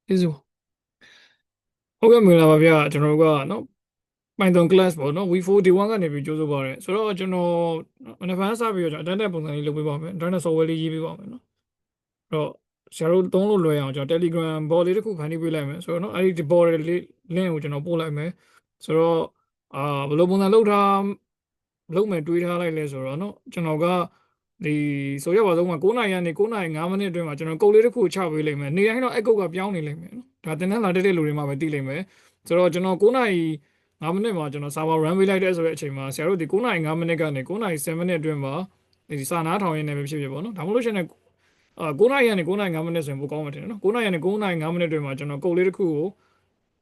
ကျေးဇူးဟုတ်ကဲ့မင်္ဂလာပါဗျာကျွန်တော်တို့ကနော် Python class ပေါ့နော် V4 D1 ကနေပြီးကြိုးစားပါရယ်ဆိုတော့ကျွန်တော်မနေ့ကစပြီးတော့ကျွန်တော် attendance ပုံစံလေးလုပ်ပေးပါမယ် attendance software လေးရေးပေးပါမယ်နော်အဲ့တော့ဆရာတို့သုံးလို့လွယ်အောင်ကျွန်တော် Telegram bot လေးတစ်ခုဖန်တီးပေးလိုက်မယ်ဆိုတော့နော်အဲ့ဒီ bot လေး link ကိုကျွန်တော်ပို့လိုက်မယ်ဆိုတော့ဘယ်လိုပုံစံလုပ်မယ်တွေးထားလိုက်လဲဆိုတော့နော်ကျွန်တော်ကဒီဆိုရပါတော့9နာရီကနေ9နာရီ5မိနစ်အတွင်းမှာကျွန်တော်ကုတ်လေးတစ်ခုချပေးလိုက်မယ်နေတိုင်းတော့အဲ့ကုတ်ကပြောင်းနေလိမ့်မယ်နော်ဒါတင်တန်းလာတက်တဲ့လူတွေမှပဲသိလိမ့်မယ်ဆိုတော့ကျွန်တော်9နာရီ5မိနစ်မှာကျွန်တော် server run ပေးလိုက်တဲ့ဆိုတဲ့အချိန်မှာဆရာတို့ဒီ9နာရီ5မိနစ်ကနေ9နာရီ7မိနစ်အတွင်းမှာဒီစာနာထောင်ရင်းနဲ့ပဲဖြစ်ဖြစ်ပေါ့နော်ဒါမှမဟုတ်ရှင်လည်း9နာရီကနေ9နာရီ5မိနစ်ဆိုရင်ပိုကောင်းမှာတယ်နော်9နာရီကနေ9နာရီ5မိနစ်အတွင်းမှာကျွန်တော်ကုတ်လေးတစ်ခုကို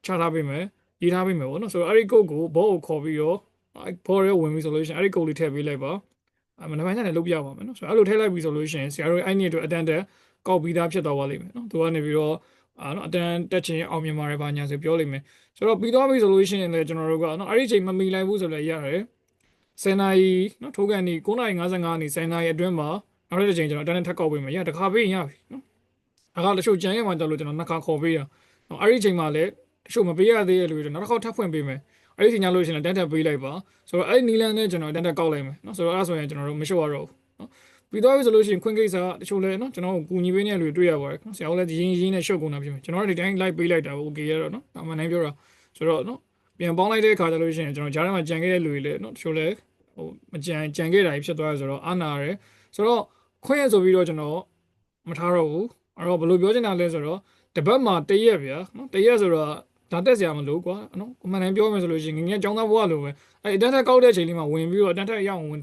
ချထားပေးမယ်ရေးထားပေးမယ်ပေါ့နော်ဆိုတော့အဲ့ဒီကုတ်ကိုဘောကိုခေါ်ပြီးတော့ဘောရဲဝင်ပြီးဆိုလို့ရှိရင်အဲ့ဒီကုတ်လေးထည့်ပေးလိုက်ပါမနက်ပိုင်းကျရင်လုပ်ပြပါမယ်နော်ဆိုတော့အဲ့လိုထည့်လိုက်ပြီးဆိုလို့ရှိရင်ဆရာတို့အဲ့ဒီအတွက်အတန်တက်ကောက်ပြီးသားဖြစ်သွားပါလိမ့်မယ်နော်သူကနေပြီးတော့နော်အတန်တက်ချင်အောင်မြင်ပါတယ်ဘာညာဆိုပြောလိမ့်မယ်ဆိုတော့ပြီးသွားပြီဆိုလို့ရှိရင်လည်းကျွန်တော်တို့ကနော်အဲ့ဒီအချိန်မမီလိုက်ဘူးဆိုလည်းရတယ်10နာရီနော်ထိုးကန်ဒီ9:55နေ10နာရီအတွင်းမှာနောက်တစ်ချိန်ကျွန်တော်အတန်တက်ထပ်ကောက်ပေးမယ်ရတခါပေးရင်ရပြီနော်အခါတချို့ကြံရမှာတော်လို့ကျွန်တော်နှစ်ခါခေါ်ပေးရနော်အဲ့ဒီအချိန်မှာလည်းတချို့မပေးရသေးတဲ့လူတွေနောက်တစ်ခါထပ်ဖွင့်ပေးမယ်အဲ့ဒီချိန်ညလို့ရှိရင်တန်တက်ပေးလိုက်ပါဆိုတော့အဲ့ဒီနီလန်နဲ့ကျွန်တော်တန်တက်ကောက်လိုက်မယ်နော်ဆိုတော့အဲ့ဆိုရင်ကျွန်တော်တို့မရှိရတော့ဘူးနော်ပြီးတော့ဆိုလို့ရှိရင်ခွင့်ကိစ္စတချို့လည်းနော်ကျွန်တော်ကူညီပေးနေတဲ့လူတွေတွေ့ရပါတယ်နော်ဆရာတို့လည်းရင်းရင်းနဲ့ရှုပ်ကုန်တာဖြစ်မယ်ကျွန်တော်တို့ဒီတိုင်းလိုက်ပေးလိုက်တာโอเคရတော့နော်အမှန်တမ်းပြောတာဆိုတော့နော်ပြန်ပေါင်းလိုက်တဲ့အခါကျလို့ရှိရင်ကျွန်တော်ဂျားထဲမှာကြံခဲ့တဲ့လူတွေလည်းနော်တချို့လည်းဟိုမကြံခဲ့တာကြီးဖြစ်သွားရဆိုတော့အာနာရတယ်ဆိုတော့ခွင့်ရဆိုပြီးတော့ကျွန်တော်မထားတော့ဘူးအဲ့တော့ဘယ်လိုပြောချင်တာလဲဆိုတော့တပတ်မှာတရက်ဗျာနော်တရက်ဆိုတော့ဒါတက်စရာမလိုကွာနော်အမှန်တမ်းပြောမယ်ဆိုလို့ရှိရင်ငငယ်ចောင်းသားဘွားလိုပဲအဲ့အတန်းထက်ကောက်တဲ့အချိန်လေးမှာဝင်ပြီးတော့အတန်းထက်ရအောင်ဝ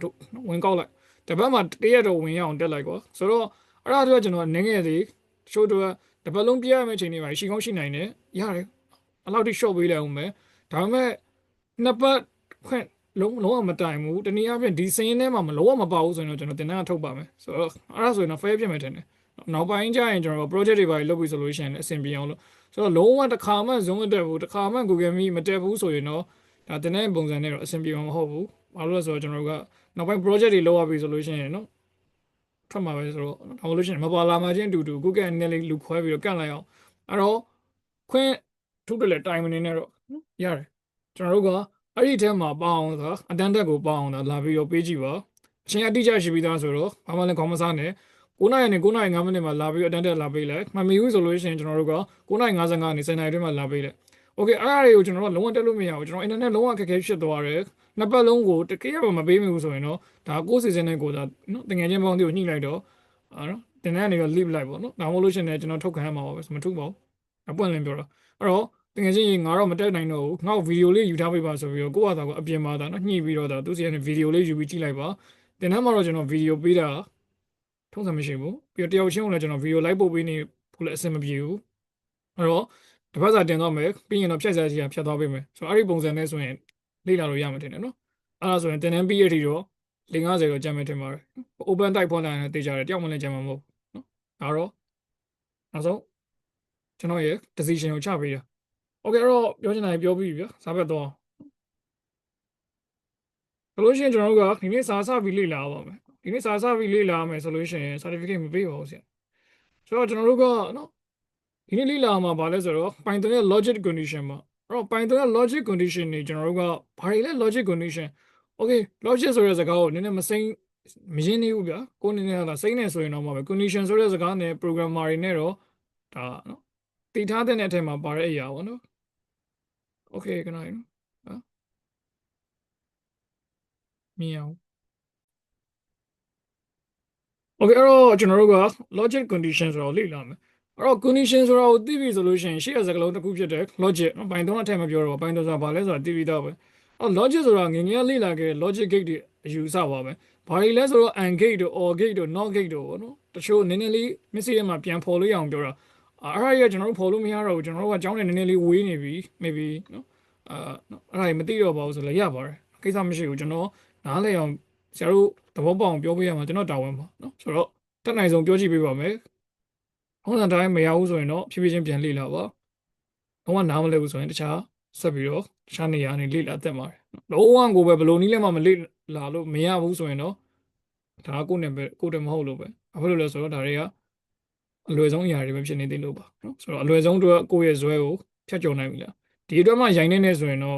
င်ကောက်လိုက်တပတ်မှာတရက်တော့ဝင်ရအောင်တက်လိုက်ကွာဆိုတော့အဲ့ဒါတော့ကျွန်တော်နည်းငယ်သေးချို့တော့တပတ်လုံးပြရမယ့်အချိန်တွေမှာရှိကောင်းရှိနိုင်တယ်ရတယ်အဲ့လောက်ထိ short ပေးလိုက်အောင်ပဲဒါပေမဲ့နှစ်ပတ်ခွင့်လုံးဝမတိုင်ဘူးတနည်းအားဖြင့်ဒီစင်းထဲမှာမလုံးဝမပါဘူးဆိုရင်တော့ကျွန်တော်တင်တန်းထုတ်ပါမယ်ဆိုတော့အဲ့ဒါဆိုရင်တော့ fair ဖြစ်မယ်ထင်တယ်နောက်ပိုင်းကျရင်ကျွန်တော် project တွေပါလုပ်ပြီးဆိုလို့ရှိရင်အဆင်ပြေအောင်လို့ဆိုတော့လုံးဝတစ်ခါမှ Zoom မတက်ဘူးတစ်ခါမှ Google Meet မတက်ဘူးဆိုရင်တော့ဒါတင်တဲ့ပုံစံနဲ့တော့အဆင်ပြေမှာမဟုတ်ဘူးဘာလို့လဲဆိုတော့ကျွန်တော်တို့ကနောက်ပိုင်း project တွေလုပ်ရပြီဆိုလို့ရှိရင်နော်ထွက်မှာပဲဆိုတော့ဒါမှမဟုတ်လို့ရှိရင်မပါလာမှချင်းအတူတူ Google အနေနဲ့လေးလူခွဲပြီးတော့ကန့်လိုက်အောင်အဲ့တော့ခွင့်ထုတ်တယ်လေ time အနေနဲ့တော့ရတယ်ကျွန်တော်တို့ကအဲ့ဒီထဲမှာပါအောင်သာအတန်းတက်ကိုပါအောင်သာလာပြီးတော့ပေးကြည့်ပါအချိန်အတိအကျရှိပြီးသားဆိုတော့ဘာမှလည်းခေါင်းမစားနဲ့9နာရီနဲ့9နာရီ5မိနစ်မှာလာပြီးအတန်းတက်လာပေးလိုက်မမီဘူးဆိုလို့ရှိရင်ကျွန်တော်တို့က9:55နဲ့10နာရီအတွင်းမှာလာပေးလိုက်โอเคအဲ့ဒါတွေကိုကျွန်တော်တို့လုံးဝတက်လို့မရဘူးကျွန်တော်အင်တာနက်လုံးဝအခက်အခဲဖြစ်သွားတယ်နှစ်ပတ်လုံးကိုတကယ်ရမပေးမိဘူးဆိုရင်တော့ဒါကိုယ်စီစဉ်တဲ့ကိုသာနော်တကယ်ချင်းပေါင်းတွေကိုညှိလိုက်တော့နော်တင်တဲ့ကနေတော့ leave လိုက်ပေါ့နော်ဒါမှမဟုတ်လို့ရှိရင်ကျွန်တော်ထုတ်ခံရမှာပါပဲမထုတ်ပါဘူးအပွင့်လင်းပြောတာအဲ့တော့တကယ်ချင်းငါတော့မတက်နိုင်တော့ဘူးငါ့ကိုဗီဒီယိုလေးယူထားပေးပါဆိုပြီးတော့ကိုယ့်ဟာသာကိုအပြင်မှာဒါနော်ညှိပြီးတော့ဒါသူစီကနေဗီဒီယိုလေးယူပြီးကြည့်လိုက်ပါတင်တဲ့မှာတော့ကျွန်တော်ဗီဒီယိုပေးတာထုံးစံမရှိဘူးပြီးတော့တယောက်ချင်းကိုလည်းကျွန်တော်ဗီဒီယိုလိုက်ပို့ပေးနေဖို့လည်းအဆင်မပြေဘူးအဲ့တော့တစ်ပတ်စာတင်တော့မယ်ပြီးရင်တော့ဖြတ်စားစီဖြတ်သွားပေးမယ်ဆိုတော့အဲ့ဒီပုံစံနဲ့ဆိုရင်လေ့လာလို့ရမှာတင်တယ်နော်အဲ့ဒါဆိုရင်တင်တန်းပြီးရတဲ့အထိတော့50တော့ကြံမယ်ထင်ပါတယ် open type ဖွင့်လိုက်ရင်တေးကြတယ်တယောက်မှလည်းကြံမှာမဟုတ်နော်ဒါတော့နောက်ဆုံးကျွန်တော်ရဲ့ decision ကိုချပေးတာโอเคအဲ့တော့ပြောချင်တာပြောပြီးပြီဗျာစာဖတ်တော့ဆိုလို့ရှိရင်ကျွန်တော်တို့ကဒီနေ့စာစပြီးလေ့လာပါမယ်ဒီနေ့စာစပြီးလေ့လာမယ်ဆိုလို့ရှိရင် certificate မပေးပါဘူးဆရာဆိုတော့ကျွန်တော်တို့ကနော်ဒီနေ့လေ့လာမှာဗာလဲဆိုတော့ Python ရဲ့ logic condition မှာအဲ့တော့ Python ရဲ့ logic condition တွေကျွန်တော်တို့ကဘာတွေလဲ logic condition okay logic ဆိုတဲ့စကားကိုနည်းနည်းမရင်းနေဘူးဗျာကိုယ်နည်းနည်းကစိမ့်နေဆိုရင်တော့မှာပဲ condition ဆိုတဲ့စကားနဲ့ programmer တွေနဲ့တော့ဒါနော်တည်ထားတဲ့အထက်မှာပါတဲ့အရာပေါ့နော် okay ခဏနော်ဟာမြင်အောင် okay အဲ့တော့ကျွန်တော်တို့က logic condition ဆိုတော့လေ့လာမယ်အဲ့တော့ condition ဆိုတာကိုသိပြီဆိုလို့ရှိရင်ရှေ့ရစကားလုံးတစ်ခုဖြစ်တဲ့ logic နော် Python အထက်မပြောတော့ Python ဆိုတာဘာလဲဆိုတာသိပြီးသားပဲအဲ့ logic ဆိုတာငယ်ငယ်လေ့လာခဲ့ logic gate တွေအယူအဆပါပဲဘာတွေလဲဆိုတော့ and gate တို့ or gate တို့ not gate တို့ပေါ့နော်တချို့နည်းနည်းလေးမျက်စိထဲမှာပြန်ဖော်လို့ရအောင်ပြောတာအဲ့ဒါကြီးကကျွန်တော်တို့ဖော်လို့မရတော့ဘူးကျွန်တော်တို့ကကြောင်းနေနည်းနည်းလေးဝေးနေပြီ maybe နော်နော်အဲ့ဒါကြီးမသိတော့ပါဘူးဆိုလည်းရပါတယ်ကိစ္စမရှိဘူးကျွန်တော်နားလည်အောင်ဆရာတို့သဘောပေါက်အောင်ပြောပေးရမှာကျွန်တော်တာဝန်ပါနော်ဆိုတော့တက်နိုင်ဆုံးပြောကြည့်ပေးပါမယ်။ဟောတဲ့တိုင်းမရဘူးဆိုရင်တော့ဖြည်းဖြည်းချင်းပြန်လေ့လာပါ။လုံးဝနားမလည်ဘူးဆိုရင်တခြားဆက်ပြီးတော့တခြားနေရာနေလေ့လာတတ်ပါတယ်။လုံးဝကိုပဲဘယ်လိုနည်းလဲမှမလေ့လာလို့မရဘူးဆိုရင်တော့ဒါကကိုယ့်နဲ့ပဲကိုယ့်တည်းမဟုတ်လို့ပဲ။ဘာဖြစ်လို့လဲဆိုတော့ဒါတွေက အလွယ်ဆုံးအရာတွေပဲဖြစ်နေသေးလို့ပါနော်ဆိုတော့အလွယ်ဆုံးအတွက်ကိုယ့်ရဲ့ဇွဲကိုဖြတ်ကျော်နိုင်ပြီလားဒီအတွက်မှရိုင်းနေနေဆိုရင်တော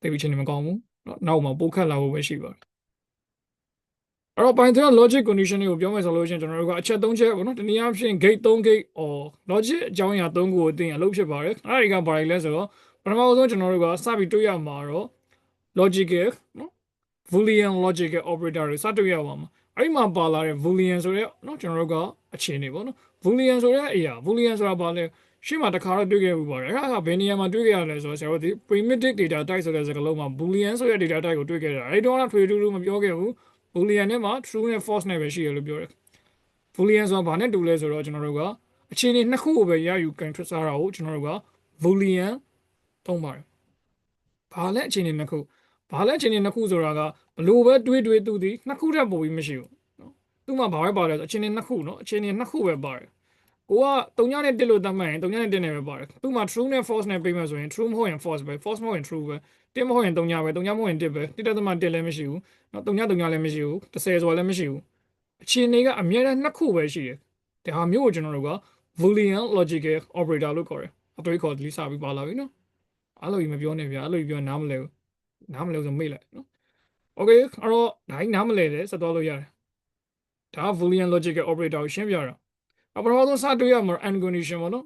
့သိပြီးချင်းနေမကောင်းဘူးနော်နောက်မှပိုခက်လာဖို့ပဲရှိပါတယ်အဲ့တော့ Python က logic condition တွေကိုပြောမယ်ဆိုလို့ရှိရင်ကျွန်တော်တို့ကအချက်၃ချက်ပေါ့နော်တနည်းအားဖြင့် gate 3 gate or logic အကြောင်းအရာ၃ခုကိုသိရင်အလုပ်ဖြစ်ပါတယ်အဲ့ဒါတွေကဘာတွေလဲဆိုတော့ပထမဆုံးကျွန်တော်တို့ကစပြီးတွေ့ရမှာတော့ logical နော် Boolean logical operator တွေစတွေ့ရပါမှာအဲ့ဒီမှာပါလာတဲ့ Boolean ဆိုတဲ့နော်ကျွန်တော်တို့ကအခြေအနေပေါ့နော် Boolean ဆိုတဲ့အရာ Boolean ဆိုတာဘာလဲရှေ့မှာတစ်ခါတော့တွေ့ခဲ့ဘူးပါတယ်အဲ့ဒါကဘယ်နေရာမှာတွေ့ခဲ့ရလဲဆိုတော့ဆရာတို့ဒီ primitive data type ဆိုတဲ့စကားလုံးမှာ Boolean ဆိုတဲ့ data type ကိုတွေ့ခဲ့တာအဲ့ဒီတော့ထွေထူးထူးမပြောခဲ့ဘူး Boolean နဲ့မှာ true နဲ့ false နဲ့ပဲရှိရလို့ပြောတယ် Boolean ဆိုတာဘာနဲ့တူလဲဆိုတော့ကျွန်တော်တို့ကအခြေအနေနှစ်ခုကိုပဲရယူကန်ထစားတာကိုကျွန်တော်တို့က Boolean သုံးပါတယ်ဘာလဲအခြေအနေနှစ်ခုဘာလဲအခြေအနေနှစ်ခုဆိုတာကဘလို့ပဲတွေးသူသည်နှစ်ခုတည်းပိုပြီးမရှိဘူးနော်သူ့မှာဘာပဲပါလဲဆိုအခြေအနေနှစ်ခုနော်အခြေအနေနှစ်ခုပဲပါတယ်ကိုကတုံညနဲ့တစ်လို့သတ်မှတ်ရင်တုံညနဲ့တစ်နဲ့ပဲပါတယ်သူ့မှာ true နဲ့ false နဲ့ပေးမှဆိုရင် true မဟုတ်ရင် false ပဲ false မဟုတ်ရင် true ပဲတစ်မဟုတ်ရင်တုံညပဲတုံညမဟုတ်ရင်တစ်ပဲတစ်တက်သမတစ်လည်းမရှိဘူးနော်တုံညလည်းမရှိဘူး30ဆိုတာလည်းမရှိဘူးအခြေအနေကအမြဲတမ်းနှစ်ခုပဲရှိတယ်ဒါဟာမျိုးကိုကျွန်တော်တို့က Boolean logical operator လို့ခေါ်တယ်အတွေးခေါ်လေးစပြီးပါလာပြီနော်အဲ့လိုကြီးမပြောနဲ့ဗျာအဲ့လိုကြီးပြောနားမလဲဘူးနားမလဲဆိုမေ့လိုက်နော်โอเคအဲ့တော့ဒါကြီးနားမလဲတယ်ဆက်သွားလို့ရတယ်ဒါ Boolean logical operator ကိုရှင်းပြတာအပထမဆုံးစတွေ့ရမှာ and condition ပေါ့နော်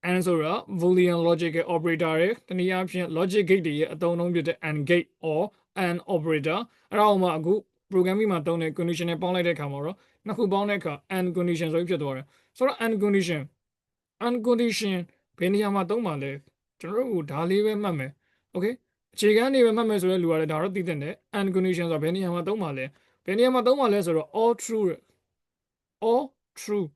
and ဆိုတာ Boolean logical operator ရဲ့တနည်းအားဖြင့် logic gate တွေရဲ့အသုံးအနှုန်းဖြစ်တဲ့ and gate or and operator အဲ့ဒါမှအခု programming မှာသုံးတဲ့ condition နဲ့ပေါင်းလိုက်တဲ့အခါမှာတော့နှစ်ခုပေါင်းတဲ့အခါ and condition ဆိုပြီးဖြစ်သွားတယ်ဆိုတော့ and condition ဘယ်နေရာမှာသုံးပါလဲကျွန်တော်တို့ဒါလေးပဲမှတ်မယ် okay အခြေခံနေပဲမှတ်မယ်ဆိုတဲ့လူကလည်းဒါတော့သိတဲ့နဲ့ and condition ဆိုတာဘယ်နေရာမှာသုံးပါလဲဘယ်နေရာမှာသုံးပါလဲဆိုတော့ all true all true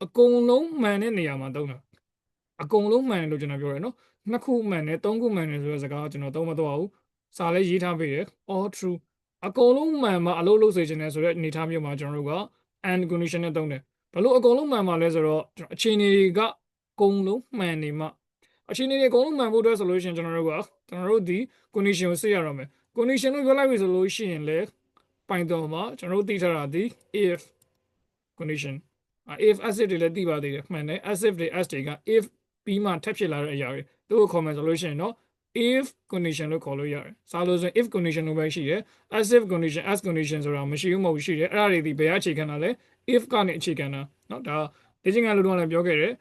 အကုန်လုံးမှန်တဲ့နေရာမှာသုံးတာအကုန်လုံးမှန်တယ်လို့ကျွန်တော်ပြောရနော်နှစ်ခုမှန်တယ်သုံးခုမှန်တယ်ဆိုတဲ့စကားကျွန်တော်သုံးမတော့ဘူးစာလည်းရေးထားပေးတယ် all true အကုန်လုံးမှန်မှာအလုပ်လုပ်စေချင်တယ်ဆိုတဲ့အနေအထားမျိုးမှာကျွန်တော်တို့က and condition နဲ့သုံးတယ်ဘလို့အကုန်လုံးမှန်မှာလဲဆိုတော့အခြေအနေတွေကအကုန်လုံးမှန်နေမှာအခြေအနေတွေအကုန်လုံးမှန်ဖို့အတွက်ဆိုလို့ရှိရင်ကျွန်တော်တို့ဒီ condition ကိုစစ်ရတော့မယ် condition ကိုပြောလိုက်ပြီဆိုလို့ရှိရင်လေ Python မှာကျွန်တော်တို့သိထားတာဒီ if condition if acid တွေလည်းသိပါသေးတယ်မှန်တယ် acid တွေ s တွေက if ပြီးမှထပ်ဖြစ်လာတဲ့အရာတွေသူ့ကိုခေါ်မယ်ဆိုလို့ရှိရင်တော့ if condition လို့ခေါ်လို့ရတယ်စာလို့ဆိုရင် if condition လို့ပဲရှိတယ် acid condition s condition ဆိုတာမရှိဘူးမဟုတ်ရှိတယ်အဲ့ဒါတွေဒီဘယ်အခြေခံတာလဲ if ကနေအခြေခံတာเนาะဒါဒီချင်းကလူတို့ကလည်းပြောခဲ့တယ်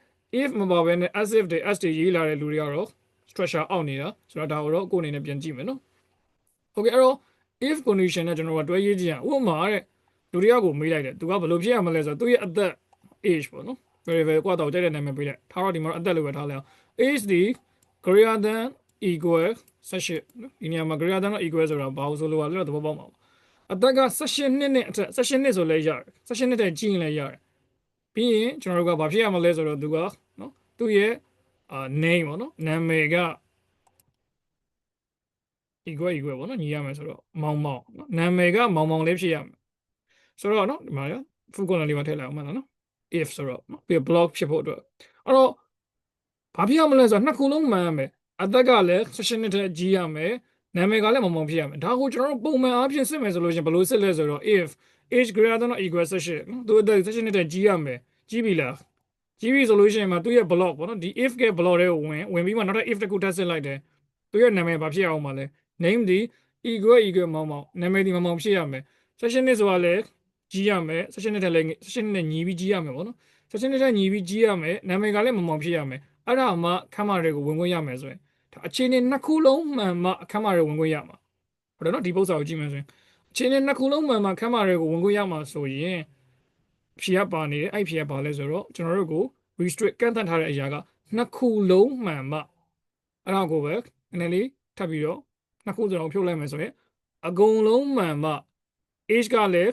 if မပါဘဲနဲ့ acid တွေ s တွေရေးလာတဲ့လူတွေကတော့ structure အောက်နေတာဆိုတော့ဒါကိုတော့ကိုယ်အနေနဲ့ပြန်ကြည့်မယ်เนาะ okay အဲ့တော့ if condition နဲ့ကျွန်တော်ကတွဲရေးကြည့်ရအောင်ဥပမာတဲ့လူတယောက်ကိုမေးလိုက်တယ်သူကဘယ်လိုဖြစ်ရမလဲဆိုတော့သူ့ရဲ့အသက် age ပေါ့နော် variable ကွာတော့ကြိုက်တဲ့နာမည်ပေးလိုက်ထားတော့ဒီမှာအသက်လို့ပဲထားလိုက်အောင် age ဒီ greater than equal 18နော်ဒီနေရာမှာ greater than equal ဆိုတာဘာလို့ဆိုလို့လဲတော့သဘောပေါက်မှာပါအသက်က18နှစ်နဲ့အထက်18နှစ်ဆိုလဲရတယ်18နှစ်တည်းကြီးရင်လည်းရတယ်ပြီးရင်ကျွန်တော်တို့ကဘာဖြစ်ရမလဲဆိုတော့သူကနော်သူ့ရဲ့name ပေါ့နော်နာမည်က equal ပေါ့နော်ညီရမယ်ဆိုတော့မောင်နော်နာမည်ကမောင်လေးဖြစ်ရမယ်ဆိုတော့နော်ဒီမှာရ full column လေးမှာထည့်လိုက်အောင်မှန်လားနော် if ဆိုတော့နော်ပြီး block ဖြစ်ဖို့အတွက်အဲ့တော့ဘာဖြစ်ရမလဲဆိုတော့နှစ်ခုလုံးမှန်ရမယ်အသက်ကလည်း16နှစ်ထက်ကြီးရမယ်နာမည်ကလည်းမောင်ဖြစ်ရမယ်ဒါကိုကျွန်တော်တို့ပုံမှန်အားဖြင့်စစ်မယ်ဆိုလို့ရှိရင်ဘယ်လိုစစ်လဲဆိုတော့ if age greater than or equal 18နော်သူအသက်16နှစ်ထက်ကြီးရမယ်ကြီးပြီလားကြီးပြီဆိုလို့ရှိရင်မှသူ့ရဲ့ block ပေါ့နော်ဒီ if က block တွေကိုဝင်ပြီးမှနောက်ထပ် if တစ်ခုထပ်စစ်လိုက်တယ်သူရဲ့နာမည်ဘာဖြစ်အောင်မလဲ name ဒီ equal မောင်နာမည်ဒီမောင်ဖြစ်ရမယ်16နှစ်ဆိုတာလည်းကြီးရမယ်16နှစ်ထက်လည်း16နှစ်နဲ့ညီပြီးကြီးရမယ်ပေါ့နော်16နှစ်ထက်ညီပြီးကြီးရမယ်နာမည်ကလည်းမောင်ဖြစ်ရမယ်အဲ့ဒါမှခမ်းမတွေကိုဝင်ခွင့်ရမယ်ဆိုရင်ဒါအခြေအနေနှစ်ခုလုံးမှန်မှအခမ်းမတွေဝင်ခွင့်ရမှာဟုတ်တယ်နော်ဒီပု္ပ္ပာကိုကြည့်မယ်ဆိုရင်အခြေအနေနှစ်ခုလုံးမှန်မှခမ်းမတွေကိုဝင်ခွင့်ရမှာဆိုရင်ဖြေရပါနေတယ်အဲ့ဖြေရပါလဲဆိုတော့ကျွန်တော်တို့ကို restrict ကန့်သတ်ထားတဲ့အရာကနှစ်ခုလုံးမှန်မှအဲ့ဒါကိုပဲနည်းနည်းလေးထပ်ပြီးတော့နှစ်ခုစလုံးဖြုတ်လိုက်မယ်ဆိုရင်အကုန်လုံးမှန်မှ age ကလည်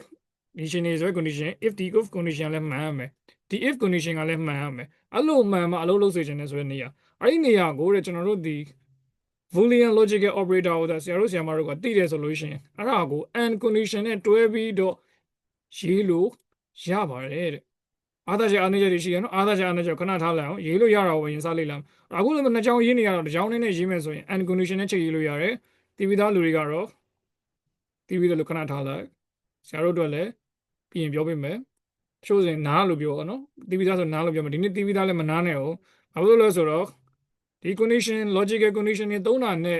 းဒီရှင်နေဆို condition if the if condition လည်းမှန်ရမယ်ဒီ if condition ကလည်းမှန်ရမယ်အဲ့လိုမှန်မှအလုပ်လုပ်စေချင်တယ်ဆိုတဲ့နေရာအဲ့ဒီနေရာကိုတဲ့ကျွန်တော်တို့ဒီ Boolean logical operator ကိုဆရာတို့ဆရာမတို့ကသိတယ်ဆိုလို့ရှိရင်အဲ့ဒါကို and condition နဲ့တွဲပြီးတော့ရေးလို့ရပါတယ်တဲ့အားသာချက်အားနည်းချက်တွေရှိရနော်အားသာချက်အားနည်းချက်ခဏထားလိုက်အောင်ရေးလို့ရတာကိုရင်စားလိုက်လားအခုလည်းနှစ်ချောင်းရေးနေရတော့တစ်ချောင်းနဲ့ရေးမယ်ဆိုရင် and condition နဲ့ချိန်ရေးလို့ရတယ်တီဗီသားလူတွေကတော့တီဗီတယ်လို့ခဏထားလိုက်ဆရာတို့တို့လည်းပြီးရင်ပြောပေးမယ် ချိုးစဉ်နားလို့ပြောနော်တီးပြီးသားဆိုနားလို့ပြောမှာဒီနေ့တီးပြီးသားလည်းမနားနဲ့ဟုတ်ဘာလို့လဲဆိုတော့ဒီ condition logical condition တွေသုံးတာနဲ့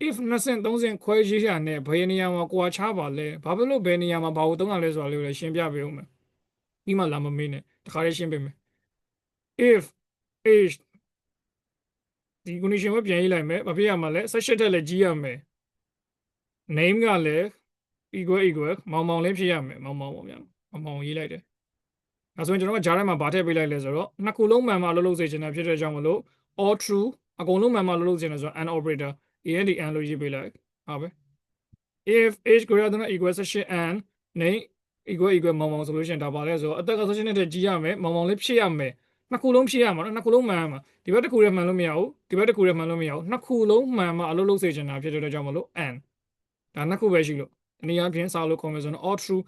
if နှစ်ဆင့်သုံးဆင့်ခွဲရေးရနဲ့ဘယ်နေရာမှာကွာခြားပါလဲဘာဖြစ်လို့ဘယ်နေရာမှာဘာကိုသုံးတာလဲဆိုတာလေးကိုလည်းရှင်းပြပေးဦးမယ်ပြီးမှလာမမေးနဲ့တခါလေးရှင်းပေးမယ် if age ဒီ condition ကိုပြန်ရေးလိုက်မယ်ဘာဖြစ်ရမှာလဲ18တက်လည်းကြီးရမယ် name ကလည်း equal မောင်မောင်လေးဖြစ်ရမယ်မောင်မောင်ပေါ့ဗျာမောင်မောင်ရေးလိုက်တယ်အဲဆိုရင်ကျွန်တော်ကဂျားထဲမှာဗာထည့်ပေးလိုက်လဲဆိုတော့နှစ်ခုလုံးမှန်မှအလုပ်လုပ်စေချင်တာဖြစ်တဲ့ကြောင့်မလို့ all true အကုန်လုံးမှန်မှအလုပ်လုပ်စေချင်တယ်ဆိုတော့ and operator and လို့ရေးပေးလိုက်ဟာပဲ if age greater than or equal 18 and name equal မောင်မောင်ဆိုလို့ရှိရင်ဒါပါလဲဆိုတော့အသက်က18နှစ်တည်းကြီးရမယ်မောင်မောင်လေးဖြစ်ရမယ်နှစ်ခုလုံးဖြစ်ရမှာနော်နှစ်ခုလုံးမှန်မှာဒီဘက်တစ်ခုတည်းမှန်လို့မရဘူးဒီဘက်တစ်ခုတည်းမှန်လို့မရဘူးနှစ်ခုလုံးမှန်မှအလုပ်လုပ်စေချင်တာဖြစ်တဲ့အတွက်ကြောင့်မလို့ and ဒါနှစ်ခုပဲရှိလို့ဒီနေရာပြင်စာလို့ခေါ်မယ်ဆိုတော့ all true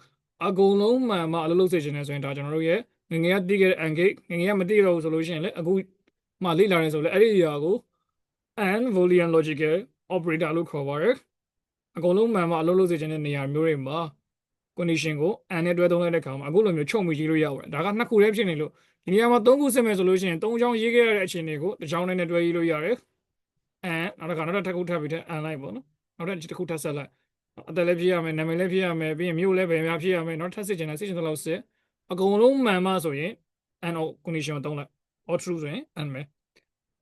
အကုန်လုံးမှန်မှအလုပ်လုပ်စေချင်တယ်ဆိုရင်ဒါကျွန်တော်တို့ရဲ့ငငယ်ကသိခဲ့တဲ့ and gate ငငယ်ကမသိတော့ဘူးဆိုလို့ရှိရင်လေအခုမှလေ့လာနေဆိုလေအဲ့ဒီနေရာကို and boolean logical operator လို့ခေါ်ပါတယ်အကုန်လုံးမှန်မှအလုပ်လုပ်စေချင်တဲ့နေရာမျိုးတွေမှာ condition ကို and နဲ့တွဲသုံးလိုက်တဲ့အခါမှာအခုလိုမျိုးချုပ်မိရေးလို့ရပါတယ်ဒါကနှစ်ခုတည်းဖြစ်နေလို့ဒီနေရာမှာသုံးခုစစ်မယ်ဆိုလို့ရှိရင်သုံးချောင်းရေးခဲ့ရတဲ့အခြေအနေကိုတစ်ချောင်းနဲ့တွဲရေးလို့ရတယ် and နောက်တစ်ခါနောက်တစ်ခုထပ်ပြီးတဲ့ and လိုက်ပေါ့နော်နောက်တစ်ခုထပ်ဆက်လိုက်အသက်လည်းဖြစ်ရမယ်နာမည်လည်းဖြစ်ရမယ်ပြီးရင်မြို့လည်းပဲများဖြစ်ရမယ်နောက်ထပ်စစ်ချင်တာစစ်ချင်တဲ့လောက်စစ်အကုန်လုံးမှန်မှဆိုရင် and condition ကိုသုံးလိုက် all true ဆိုရင် and ပဲ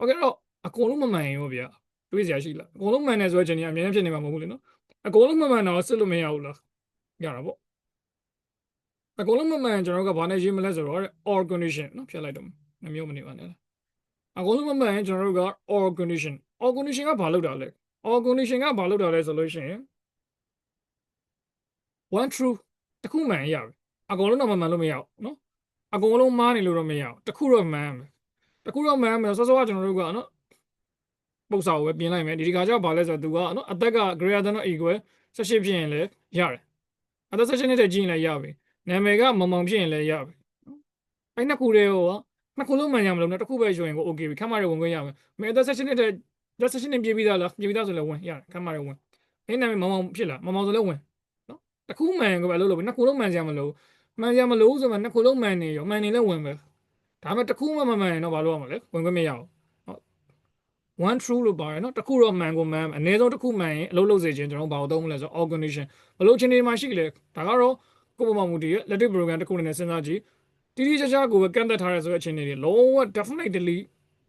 okay တော့အကုန်လုံးမမှန်ရင်ရောဗျာတွေးစရာရှိလားအကုန်လုံးမှန်တယ်ဆိုတော့ကျွန်တော်အများကြီးဖြစ်နေမှာမဟုတ်ဘူးလေနော်အကုန်လုံးမမှန်တော့စစ်လို့မရဘူးလားရတာပေါ့အကုန်လုံးမမှန်ကျွန်တော်ကဘာနဲ့ရေးမလဲဆိုတော့ or condition နော်ဖြတ်လိုက်တော့မမျိုးမနေပါနဲ့အကုန်လုံးမမှန်ကျွန်တော်တို့က or condition ကဘာလုပ်တာလဲ or condition ကဘာလုပ်တာလဲဆိုလို့ရှိရင် one true တခုမှန်ရပြီအကုန်လုံးတော့မမှန်လို့မရဘူးနော်အကုန်လုံးမှားနေလို့တော့မရဘူးတခုတော့မှန်မယ်တခုတော့မှန်မယ်စောစောကကျွန်တော်တို့ကနော်ပုတ်စာကိုပဲပြင်လိုက်မယ်ဒီခါကျတော့ဘာလဲဆိုတော့သူကနော်အသက်က greater than or equal 18ဖြစ်ရင်လည်းရတယ်အသက်18နှစ်တည်းကြီးရင်လည်းရပြီနာမည်ကမောင်မောင်ဖြစ်ရင်လည်းရပြီအဲ့နှစ်ခုတည်းဟောနှစ်ခုလုံးမှန်ရမလို့နော်တခုပဲဆိုရင်ကို okay ပြီခမ်းမရဝင်ခွင့်ရမယ်မင်းအသက်18နှစ်တည်း18နှစ်ပြည့်ပြီးသားလားပြည့်ပြီးသားဆိုလည်းဝင်ရတယ်ခမ်းမရဝင်အဲ့နာမည်မောင်မောင်ဖြစ်လားမောင်မောင်ဆိုလည်းဝင်နော်တခုမှန်ကိုပဲအလုပ်လုပ်ပြီနှစ်ခုလုံးမှန်ကြမလို့မှန်ကြမလို့ဆိုမှနှစ်ခုလုံးမှန်နေရောမှန်နေလည်းဝင်ပဲဒါပေမဲ့တခုမှမမှန်ရင်တော့ဘာလုပ်ရမလဲဝင်ခွင့်မရဘူး one true လို့ပါတယ်နော်တခုတော့မှန်ကိုမှန်အနည်းဆုံးတခုမှန်ရင်အလုပ်လုပ်စေခြင်းကျွန်တော်ဘာလို့သုံးမလဲဆိုတော့ all condition ဘလို့ချင်းတွေမှာရှိလေဒါကတော့ကိုယ့်ပုံမှန်မူတည်ရဲ့ letting program တစ်ခုနဲ့စဉ်းစားကြည့်တိတိကျကျကိုပဲကန့်သက်ထားရဲဆိုတဲ့အခြေအနေတွေလုံးဝ definitely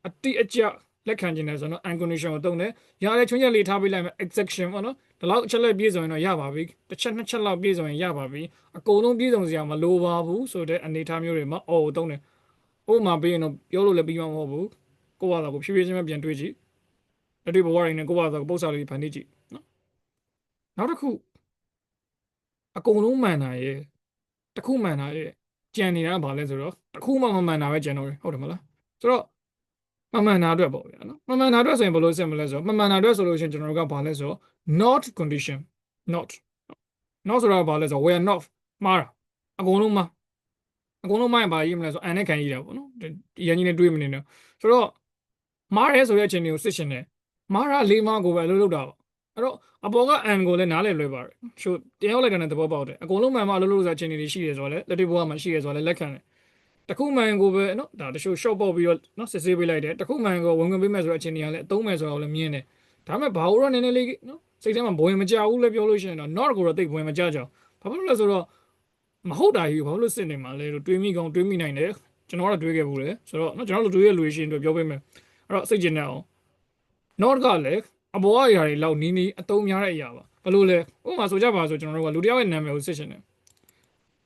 အတိအကျလက်ခံခြင်းနဲ့ဆိုတော့ uncondition ကိုသုံးတယ်ရတဲ့ချွင်းချက်လေးထားပေးလိုက်မယ် exception ပေါ့နော်ဒီလောက်အချက်လက်ပြည့်စုံရင်တော့ရပါပြီတစ်ချက်နှစ်ချက်လောက်ပြည့်စုံရင်ရပါပြီအကုန်လုံးပြည့်စုံစရာမလိုပါဘူးဆိုတဲ့အနေအထားမျိုးတွေမှာ all ကိုသုံးတယ်ဥပမာပေးရင်တော့ပြောလို့လည်းပြီးမှာမဟုတ်ဘူးကိုယ့်ဘာသာကိုဖြည်းဖြည်းချင်းပဲပြန်တွေးကြည့်လက်တွေ့ဘဝရင်းနဲ့ကိုယ့်ဘာသာကိုပုတ်စာလေးဖန်တီးကြည့်နော်နောက်တစ်ခုအကုန်လုံးမှန်တာရဲ့တခုမှန်တာရဲ့ကြံနေတာကဘာလဲဆိုတော့တခုမှမမှန်တာပဲကြံတော့တယ်ဟုတ်တယ်မလားဆိုတော့မမှန်တာအတွက်ပေါ့ဗျာနော်မမှန်တာအတွက်ဆိုရင်ဘယ်လိုစစ်မလဲဆိုတော့မမှန်တာအတွက်ဆိုလို့ရှိရင်ကျွန်တော်တို့ကဘာလဲဆိုတော့ not condition not ဆိုတော့ဘာလဲဆိုတော့ where not မှားတာအကုန်လုံးမှားရင်ဘာရေးမလဲဆိုတော့ and နဲ့ခံရေးတာပေါ့နော်ရန်ကြီးနဲ့တွေးမနေနဲ့ဆိုတော့မှားရဲဆိုတဲ့အချိန်တွေကိုစစ်ရှင်တယ်မားရလေးမကိုပဲအလုပ်လုပ်တာပေါ့အဲ့တော့အပေါ်က and ကိုလည်းနားလည်လွယ်ပါတယ်ချို့တင်ရောက်လိုက်တဲ့သဘောပေါက်တယ်အကုန်လုံးမှန်မှအလုပ်လုပ်ဆိုတဲ့အချိန်တွေရှိတယ်ဆိုတော့လေလက်တွေ့ဘဝမှာရှိတယ်ဆိုတော့လေလက်ခံတယ်တခုမှန်ကိုပဲနော်ဒါတချို့ short ပေါက်ပြီးတော့နော်စစ်ဆေးပေးလိုက်တယ်တခုမှန်ကိုဝင်ခွင့်ပေးမယ်ဆိုတဲ့အချိန်တွေကလည်းအသုံးမယ်ဆိုတော့လည်းမြင်တယ်ဒါပေမဲ့ဘာလို့တော့နည်းနည်းလေးနော်စိတ်ထဲမှာဘဝင်မကြဘူးလည်းပြောလို့ရှိရင်တော့ not ကိုတော့သိဘဝင်မကြကြဘူးဘာဖြစ်လို့လဲဆိုတော့မဟုတ်တာကြီးဘာလို့စစ်နေမှာလဲလို့တွေးမိကောင်းတွေးမိနိုင်တယ်ကျွန်တော်ကတော့တွေးခဲ့ဘူးလေဆိုတော့နော်ကျွန်တော်တို့တွေးရလူရှိရင်ပြောပေးမယ်အဲ့တော့စိတ်ကျင်နေအောင် not ကလည်းအပေါ်အရာတွေလောက်နီးနီးအတုံးများတဲ့အရာပါဘလို့လဲဥပမာဆိုကြပါဆိုကျွန်တော်တို့ကလူတစ်ယောက်ရဲ့နာမည်ကိုစစ်ချင်တယ်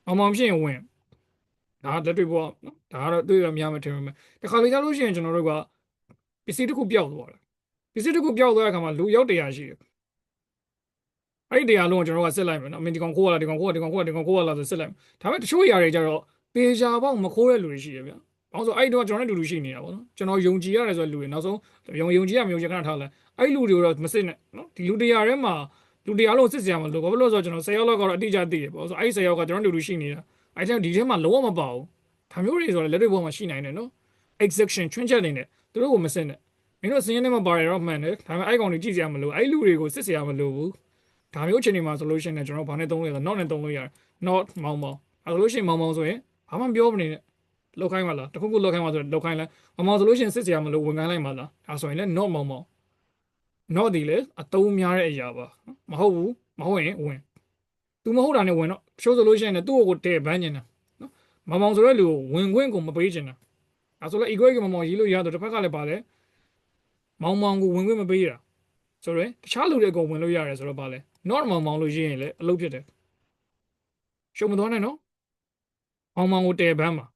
အောင်ဖြစ်ရင်ဝင်ဒါလက်တွေ့ပေါ့နော်ဒါကတော့တွေ့ရများမှထင်မယ်တခါလေကြားလို့ရှိရင်ကျွန်တော်တို့ကပစ္စည်းတစ်ခုပျောက်သွားတယ်ပစ္စည်းတစ်ခုပျောက်သွားတဲ့အခါမှာလူရောက်100ရှိတယ်အဲ့ဒီ100လုံးကိုကျွန်တော်တို့ကစစ်လိုက်မယ်နော်အမေဒီကောင်ခိုးရလားဒီကောင်ခိုးရလားဆိုစစ်လိုက်ဒါပေမဲ့တချို့ຢာတွေကြတော့ပေချာပေါက်မခိုးတဲ့လူတွေရှိတယ်ဗျ။ဘာလို့ဆိုအဲ့တော့ကျွန်တော်နဲ့တူတူရှိနေတာပေါ့နော်။ကျွန်တော်ယုံကြည်ရတယ်ဆိုတဲ့လူတွေနောက်ဆုံးယုံကြည်ရမယုံကြည်ခဏထားလိုက်။အဲ့လူတွေတော့မစစ်နဲ့နော်။ဒီလူ100ထဲမှာလူ100လုံးစစ်စရာမလိုဘာဖြစ်လို့ဆိုတော့ကျွန်တော်10ယောက်လောက်ကတော့အတိအကျသိတယ်ပေါ့။ဆိုအဲ့10ယောက်ကကျွန်တော်တူတူရှိနေတာ။အဲ့ဒီထဲမှာလုံးဝမပါဘူး။ဒါမျိုးတွေဆိုတော့လက်တွေ့ပေါ်မှာရှိနိုင်တယ်နော်။ exception ချွင်းချက်နေတယ်သူတို့ကိုမစစ်နဲ့။မင်းတို့စင်းရဲထဲမှာပါတယ်တော့မှန်တယ်။ဒါပေမဲ့အဲ့ကောင်တွေကြည့်စရာမလိုအဲ့လူတွေကိုစစ်စရာမလိုဘူး။ဒါမျိုးအချိန်တွေမှာဆိုလို့ရှိရင်ကျွန်တော်ဘာနဲ့သုံးလဲဆိုတော့ not နဲ့သုံးလို့ရတယ် not မောင်အဲ့လိုလို့ရှိရင်မောင်ဆိုရင် ဘာမှပြောမနေနဲ့လောက်ခိုင်းပါလားတခုခုလောက်ခိုင်းပါဆိုတော့လောက်ခိုင်းလိုက်မမောင်ဆိုလို့ရှိရင်စစ်စရာမလိုဝင်ခိုင်းလိုက်ပါလားဒါဆိုရင်လည်း not မောင်မောင် not ဒီလေအတုံးများတဲ့အရာပါမဟုတ်ဘူးမဟုတ်ရင်ဝင် तू မဟုတ်တာနဲ့ဝင်တော့ရှိုးဆိုလို့ရှိရင်လည်းသူ့ကိုတဲဘန်းနေတာနော်မောင်မောင်ဆိုတဲ့လူကိုဝင်ခွင့်ကိုမပေးချင်တာအဲဆိုလည်း equal ကမောင်မောင်ရေးလို့ရတော့တစ်ဖက်ကလည်းပါတယ်မောင်မောင်ကိုဝင်ခွင့်မပေးရဆိုတော့တခြားလူတွေအကုန်ဝင်လို့ရတယ်ဆိုတော့ပါလေ not မောင်မောင်လို့ရေးရင်လည်းအလုပ်ဖြစ်တယ်ရှုံမသွားနဲ့နော်မောင်မောင်ကိုတဲဘန်းပါ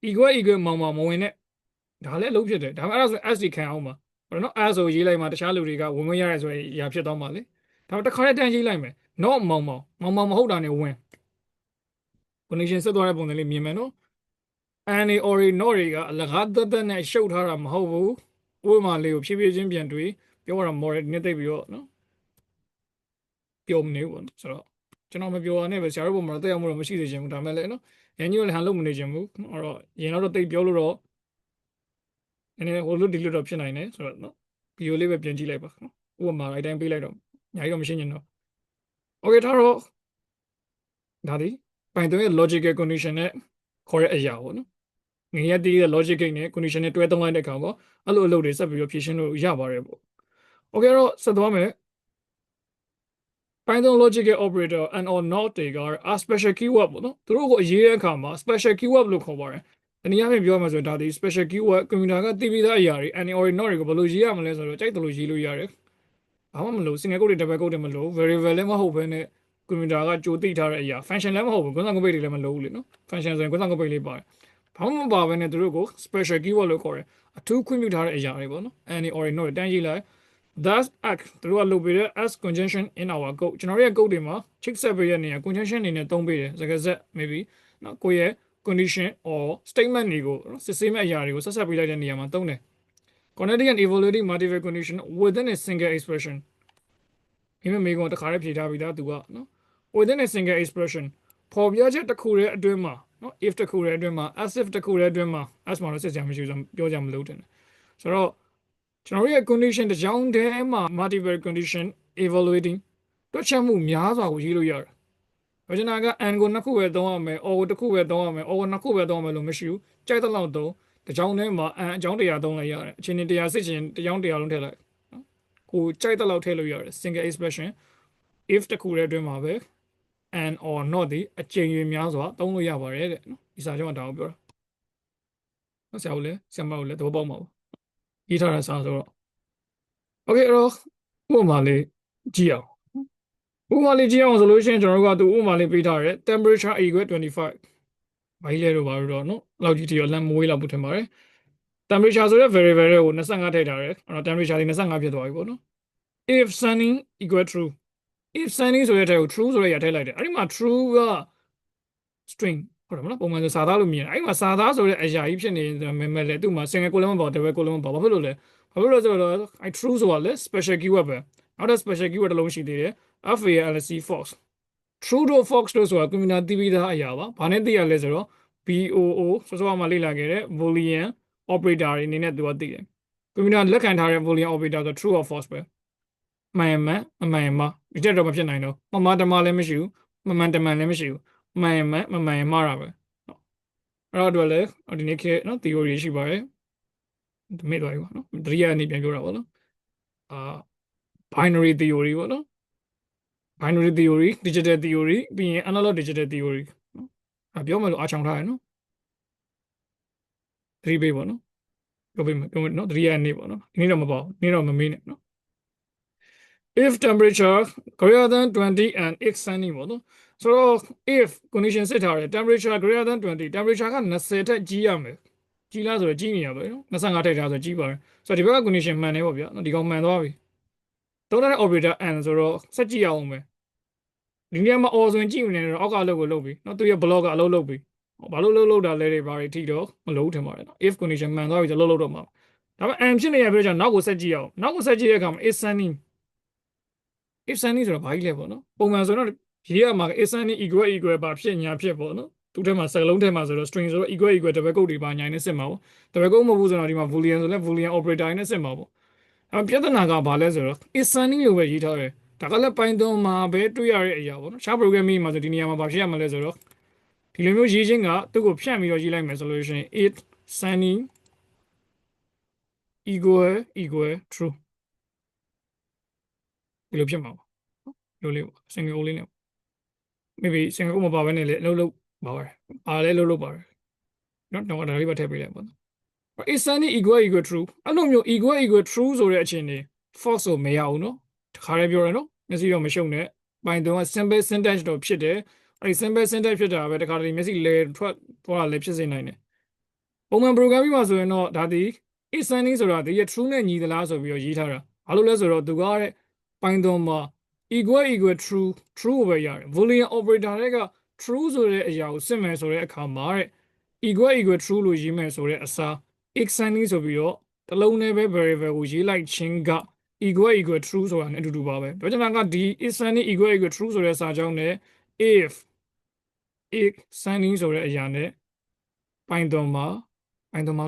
equal မောင်မောင်မဝင်နဲ့ဒါလည်းအလုပ်ဖြစ်တယ်ဒါပေမဲ့အဲ့ဒါဆို SD ခံအောင်ပါဘာလို့နော်အဲ့ဆိုရေးလိုက်မှတခြားလူတွေကဝင်ခွင့်ရတယ်ဆိုရင်ရာဖြစ်သွားမှာလေဒါပေမဲ့တစ်ခါတည်းတန်းရေးလိုက်မယ် not မောင်မောင်မဟုတ်တာနဲ့ဝင် condition ဆက်သွားတဲ့ပုံစံလေးမြင်မယ်နော် and or not တွေကအလကားသက်သက်နဲ့ရှုပ်ထားတာမဟုတ်ဘူးဥပမာလေးကိုဖြည်းဖြည်းချင်းပြန်တွေးပြောရတာ model နည်းသိပြီးတော့နော်ပြောမနေဘူးပေါ့နော်ဆိုတော့ကျွန်တော်မပြောရနဲ့ပဲဆရာတို့ပုံမှာတက်ရောက်မှုတော့မရှိသေးချင်ဘူးဒါမဲ့လည်းနော်ရန်ကြီးကလည်းဟန်လို့မနေချင်ဘူးအဲ့တော့ရင်တော့တိတ်ပြောလို့တော့နည်းနည်းဟိုလိုဒီလိုတော့ဖြစ်နိုင်တယ်ဆိုတော့နော်ဗီဒီယိုလေးပဲပြန်ကြည့်လိုက်ပါနော်ဥပမာအတိုင်းပေးလိုက်တော့ညာကြီးတော့မရှင်းချင်တော့ okay ထားတော့ဒါဒီပိုင်သွင်းရဲ့ logical condition နဲ့ခေါ်တဲ့အရာပေါ့နော်ငရတည်ရဲ့ logic gate နဲ့ condition နဲ့တွဲသုံးလိုက်တဲ့အခါပေါ့အဲ့လိုအလုပ်တွေဆက်ပြီးတော့ဖြည့်ရှင်းလို့ရပါတယ်ပေါ့ okay တော့ဆက်သွားမယ် Python logical operator and or not တွေက special keyword ပေါ့နော်သူတို့ကိုအရေးတဲ့အခါမှာ special keyword လို့ခေါ်ပါတယ်တနည်းအားဖြင့်ပြောမှဆိုရင်ဒါဒီ special keyword ကွန်ပျူတာကသိပြီးသားအရာတွေ and or not တွေကိုဘယ်လိုရေးရမလဲဆိုတော့ကြိုက်တယ်လို့ရေးလို့ရတယ်ဘာမှမလို့ single code တွေ double code တွေမလို့ variable လည်းမဟုတ်ဘဲနဲ့ကွန်ပျူတာကကြိုသိထားတဲ့အရာ function လည်းမဟုတ်ဘူးကွန်ဆန်ကွန်ပိတ်တွေလည်းမလို့ဘူးလေနော် function ဆိုရင်ကွန်ဆန်ကွန်ပိတ်လေးပါတယ်ဘာမှမပါဘဲနဲ့သူတို့ကို special keyword လို့ခေါ်တယ်အထူးခွင့်ပြုထားတဲ့အရာတွေပေါ့နော် and or not တန်းရေးလိုက် thus act သူတို့ကလုပ်ပေးတဲ့ as conjunction in our code ကျွန်တော်ရဲ့ code တွေမှာ check set ပေးတဲ့နေရာ conjunction အနေနဲ့သုံးပေးတယ်စကားဆက် maybe နော်ကိုယ့်ရဲ့ condition or statement တွေကိုစစ်ဆေးမဲ့အရာတွေကိုဆက်ဆက်ပေးလိုက်တဲ့နေရာမှာသုံးတယ် connecting and evaluating multiple condition within a single expression ဒီမဲ့မေးခွန်းတစ်ခါတည်းဖြေထားပြီးသားသူကနော် within a single expression ပေါ်ပြချက်တစ်ခုရဲ့အတွင်းမှာနော် if တစ်ခုရဲ့အတွင်းမှာ as if တစ်ခုရဲ့အတွင်းမှာ as မှာတော့စစ်စရာမရှိဘူးပြောကြမလို့တယ်ဆိုတော့ကျွန်တော်ရဲ့ condition တစ်ကြောင်းတည်းမှာ multiple condition evaluating တွက်ချက်မှုများစွာကိုရေးလို့ရတယ်။ဘာကျွန်တော်က and ကိုနှစ်ခုပဲသုံးရမယ် or ကိုတစ်ခုပဲသုံးရမယ် or ကိုနှစ်ခုပဲသုံးရမယ်လို့မရှိဘူး။ကြိုက်တဲ့လောက်သုံးတစ်ကြောင်းတည်းမှာ and အကြောင်းတရားသုံးလိုက်ရတယ်။အချိန်တရားစစ်ချင်တစ်ကြောင်းတရားလုံးထည့်လိုက်နော်။ကိုကြိုက်တဲ့လောက်ထည့်လို့ရတယ် single expression if တစ်ခုတည်းအတွင်းမှာပဲ and or not ဒီအချိန်ရွေးများစွာသုံးလို့ရပါတယ်တဲ့နော်။ဒီစာချုပ်ကဒါကိုပြောတာ။နော်ဆရာတို့လည်းဆရာမတို့လည်းသဘောပေါက်မှာပါ။ရေးထားတဲ့စာဆိုတော့ okay အဲ့တော့ဥပမာလေးကြည့်အောင်ဥပမာလေးကြည့်အောင်ဆိုလို့ရှိရင်ကျွန်တော်တို့ကသူဥပမာလေးပေးထားတယ် temperature equal 25ဘာကြီးလဲတော့ဘာလို့တော့နော်လောက်ကြီးတီရောလမ်းမဝေးလောက်ဘူးထင်ပါတယ် temperature ဆိုတဲ့ variable ကို25ထည့်ထားတယ်အဲ့တော့ temperature ဒီ25ဖြစ်သွားပြီပေါ့နော် if sunny equal true if sunny ဆိုတဲ့ထဲကို true ဆိုတဲ့ရာထည့်လိုက်တယ်အဲ့ဒီမှာ true က string ဟုတ်တယ်မလားပုံမှန်ဆိုစာသားလို့မြင်တယ်အဲ့ဒီမှာစာသားဆိုတဲ့အရာကြီးဖြစ်နေမယ်လေသူ့မှာ single column မပေါ့ double column မပေါ့ဘာဖြစ်လို့လဲဘာဖြစ်လို့လဲဆိုတော့အဲ့ true ဆိုတာလေ special keyword ပဲနောက်တဲ့ special keyword တစ်လုံးရှိသေးတယ် false false true တို့ false တို့ဆိုတာကွန်ပျူတာသိပြီးသားအရာပါဘာနဲ့သိရလဲဆိုတော့ BOO ဆိုတော့မှလေ့လာခဲ့တဲ့ boolean operator တွေအနေနဲ့သူကသိတယ်ကွန်ပျူတာလက်ခံထားတဲ့ boolean operator ဆို true or false ပဲမှန်မှန်မမှန်မှဒီတက်တော့မဖြစ်နိုင်တော့မမှန်တမှလည်းမရှိဘူးမမှန်တမှန်လည်းမရှိဘူးမှန်မှန်မမှန်မှားတာပဲအဲ့တော့လည်းဒီနေ့ခေတ်နော် theory ရှိပါတယ်မေ့သွားပြီပေါ့နော်တတိယအနေပြန်ပြောတာပေါ့နော်အာ binary theory ပေါ့နော် binary theory digital theory ပြီးရင် analog digital theory နော်ပြောမယ်လို့အားချောင်ထားရနော်သတိပေးပေါ့နော်ပြောပေးမယ်ပြောမယ်နော်တတိယအနေပေါ့နော်ဒီနေ့တော့မပေါ့ဒီနေ့တော့မမေးနဲ့နော် if temperature greater than 20 and x sunny ပေါ့နော်ဆိုတော့ if condition စစ်ထားတယ် temperature greater than 20 temperature က20ထက်ကြီးရမယ်ကြီးလားဆိုတော့ကြီးနေရပဲနော်25ထက်ထားဆိုကြီးပါတယ်ဆိုတော့ဒီဘက်က condition မှန်တယ်ပေါ့ဗျာနော်ဒီကောင်မှန်သွားပြီသုံးတဲ့ operator and ဆိုတော့ဆက်ကြည့်အောင်မယ်ဒီနေရာမှာ or ဆိုရင်ကြည့်နေတယ်အောက်ကအလုပ်ကိုလုပ်ပြီနော်သူရဲ့ block ကအလုပ်လုပ်ပြီဘာလို့လုပ်တာလဲတွေဘာတွေထိတော့မလုပ်ထင်ပါတယ်နော် if condition မှန်သွားပြီဆိုလုပ်တော့မှာဒါပေမဲ့ and ဖြစ်နေရပြောကြနောက်ကိုဆက်ကြည့်အောင်နောက်ကိုဆက်ကြည့်တဲ့အခါမှာ is sunny if sunny ဆိုတော့ဘာကြီးလဲပေါ့နော်ပုံမှန်ဆိုတော့ရေးရမှာ is sunny equal ဘာဖြစ်ညာဖြစ်ပေါ့နော်သူထဲမှာစကားလုံးထဲမှာဆိုတော့ string ဆိုတော့ equal double quote တွေပါညာနဲ့စစ်မှာပေါ့ double quote မဟုတ်ဘူးဆိုတော့ဒီမှာ boolean ဆိုလဲ boolean operator နဲ့စစ်မှာပေါ့ပြဿနာကဘာလဲဆိုတော့ is sunny လို့ပဲရေးထားတယ်ဒါကလည်း Python မှာပဲတွေ့ရတဲ့အရာပေါ့နော်ရှား programming မှာဆိုဒီနေရာမှာဘာဖြစ်ရမလဲဆိုတော့ ဒီလိုမျိုးရေးချင်းကသူ့ကိုဖြန့်ပြီးတော့ရေးလိုက်မယ်ဆိုလို့ရှိရင် it sunny equal true ဒီလိုဖြစ်မှာပါလိုလေး single လေးနဲ့ maybe single မပါဘဲနဲ့လေအလုပ်လုပ်ပါပါတယ်အားလည်းလုပ်ပါတယ်နော်တော့ဒါလေးပဲထည့်ပေးလိုက်ပါ is sunny equal true အဲ့လိုမျိုး equal true ဆိုတဲ့အချိန်နေ false ဆိုမရဘူးနော်တခါတည်းပြောရနော်မျက်စိတော့မရှုံနဲ့Python က simple syntax တော့ဖြစ်တယ်အဲ့ဒီ simple syntax ဖြစ်တာပဲတခါတည်းမျက်စိလဲထွက်သွားလည်းဖြစ်စေနိုင်တယ်ပုံမှန် programming မှာဆိုရင်တော့ဒါဒီ is sunny ဆိုတာဒီရဲ့ true နဲ့ညီသလားဆိုပြီးတော့ရေးထားတာဘာလို့လဲဆိုတော့သူကတဲ့ Python မှာ equal true ကိုပဲရတယ် boolean operator တွေက true ဆိုတဲ့အရာကိုစစ်မယ်ဆိုတဲ့အခါမှာတဲ့ equal true လို့ရေးမယ်ဆိုတဲ့အစား is sunny ဆိုပြီးတော့တလုံးနဲ့ပဲ variable ကိုရေးလိုက်ခြင်းက equal true ဆိုတာနဲ့အတူတူပါပဲပြောချင်တာကဒီ is sunny equal true ဆိုတဲ့စာကြောင်းနဲ့ if is sunny ဆိုတဲ့အရာနဲ့ Python မှာ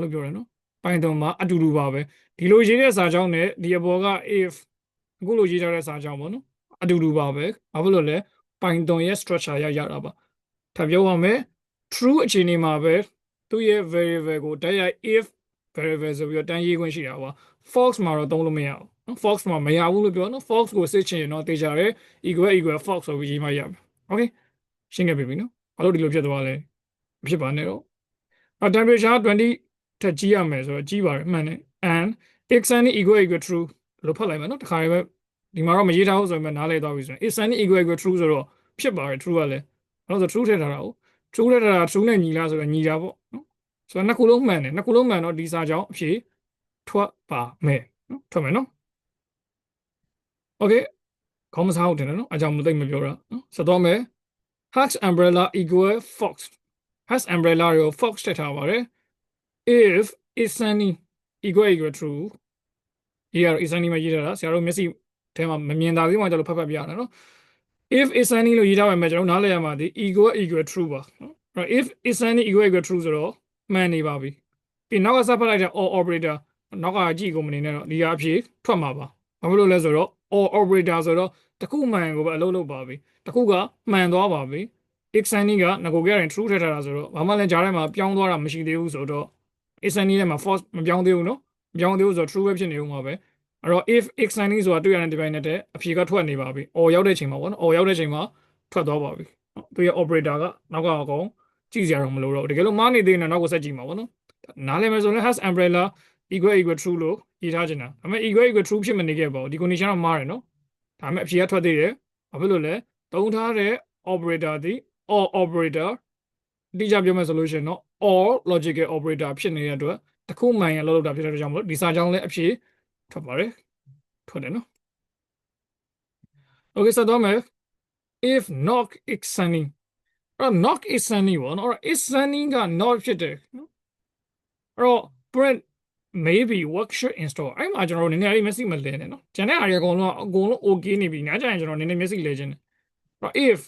လို့ပြောရနော် Python မှာအတူတူပါပဲဒီလိုရေးတဲ့စာကြောင်းနဲ့ဒီအပေါ်က if အခုလိုရေးထားတဲ့စာကြောင်းပေါ့နော်အတူတူပါပဲဘာဖြစ်လို့လဲ Python ရဲ့ structure ရတာပါထပ်ပြောပါမယ် true အခြေအနေမှာပဲသူ့ရဲ့ variable ကိုတိုက်ရိုက် if variable ဆိုပြီးတော့တန်းရေးခွင့်ရှိတာပါ false မှာတော့သုံးလို့မရဘူးနော် false မှာမရဘူးလို့ပြောနော် false ကိုစစ်ချင်ရင်တော့တေချာတယ် equal false ဆိုပြီးရေးမှရမယ် okay ရှင်းခဲ့ပြီနော်ဘာလို့ဒီလိုဖြစ်သွားလဲမဖြစ်ပါနဲ့တော့temperature 20ထက်ကြီးရမယ်ဆိုတော့ကြီးပါတယ်မှန်တယ် and x sunny equal true လို့ဖတ်လိုက်မယ်နော်တခါတည်းပဲဒီမှာတော့မရေးထားဘူးဆိုရင်နားလည်သွားပြီဆိုရင် x sunny equal true ဆိုတော့ဖြစ်ပါတယ် true ကလည်းအဲ့တော့ true ထည့်ထားတာဟုတ် true ထည့်ထားတာ true နဲ့ညီလားဆိုတော့ညီတာပေါ့နော်ဆိုတော့နှစ်ခုလုံးမှန်တယ်နှစ်ခုလုံးမှန်တော့ဒီစာကြောင်းအဖြေထွက်ပါမယ်နော်ထွက်မယ်နော် okay ခေါင်းမစားဟုတ်တယ်နော်အကြောင်းမသိမပြောတာနော်ဆက်သွားမယ် Hugs umbrella equal fox Hugs umbrella ကို fox ထည့်ထားပါတယ် if is sunny equal true ရေးရတော့ is sunny မှာရေးထားတာဆရာတို့မျက်စိထဲမှာမမြင်တာသေးမှကျွန်တော်ဖတ်ပြရတာနော် if is sunny လို့ရေးထားပါမယ်ကျွန်တော်နားလည်ရမှာဒီ equal true ပါနော်အဲ့ if is sunny equal true ဆိုတော့မှန်နေပါပြီပြီးနောက်ကစဖတ်လိုက်တဲ့ or operator နောက်ကကြည့်ကုန်မနေနဲ့တော့ဒီအဖြစ်ထွက်မှာပါဘာဖြစ်လို့လဲဆိုတော့ or operator ဆိုတော့တခုမှန်ကိုပဲအလုပ်လုပ်ပါပြီတခုကမှန်သွားပါပြီ x sunny ကငကိုကြရင် true ထည့်ထားတာဆိုတော့ဘာမှလည်းကြားထဲမှာပြောင်းသွားတာမရှိသေးဘူးဆိုတော့ x sunny ထဲမှာ false မပြောင်းသေးဘူးနော်မပြောင်းသေးဘူးဆိုတော့ true ပဲဖြစ်နေဦးမှာပဲအဲ့တော့ if x sunny ဆိုတာတွေ့ရတဲ့ divide နဲ့အဖြေကထွက်နေပါပြီ or ရောက်တဲ့ချိန်မှာပေါ့နော် or ရောက်တဲ့ချိန်မှာထွက်သွားပါပြီသူရဲ့ operator ကနောက်ကအကောင်ကြည့်စရာတော့မလိုတော့ဘူးတကယ်လို့မှားနေသေးရင်နောက်ကိုဆက်ကြည့်မှာပေါ့နော်နားလည်မယ်ဆိုရင် has umbrella equal true လို့ရေးထားချင်တာဒါပေမဲ့ equal true ဖြစ်မနေခဲ့ပါဘူးဒီ condition ကမှားတယ်နော်ဒါပေမဲ့အဖြေကထွက်သေးတယ်ဘာဖြစ်လို့လဲသုံးထားတဲ့ operator ဒီ or operator တိကျပြောမယ်ဆိုလို့ရှိရင်တော့ or logical operator ဖြစ်နေတဲ့အတွက်တစ်ခုမှန်ရင်လောက်တာဖြစ်တဲ့အတွက်ကြောင့်မလို့ဒီစာကြောင်းလည်းအဖြေထွက်ပါတယ်ထွက်တယ်နော် okay ဆက်သွားမယ် if not is sunny အဲ့ not is sunny ပေါ့နော်အဲ့ is sunny က not ဖြစ်တယ်နော်အဲ့တော့ print maybe work should install အဲ့မှာကျွန်တော်တို့နည်းနည်းလေးမျက်စိမလဲနဲ့နော်ကျန်တဲ့အားတွေအကုန်လုံး okay နေပြီနားကြရင်ကျွန်တော်နည်းနည်းမျက်စိလဲခြင်းတယ်အဲ့ if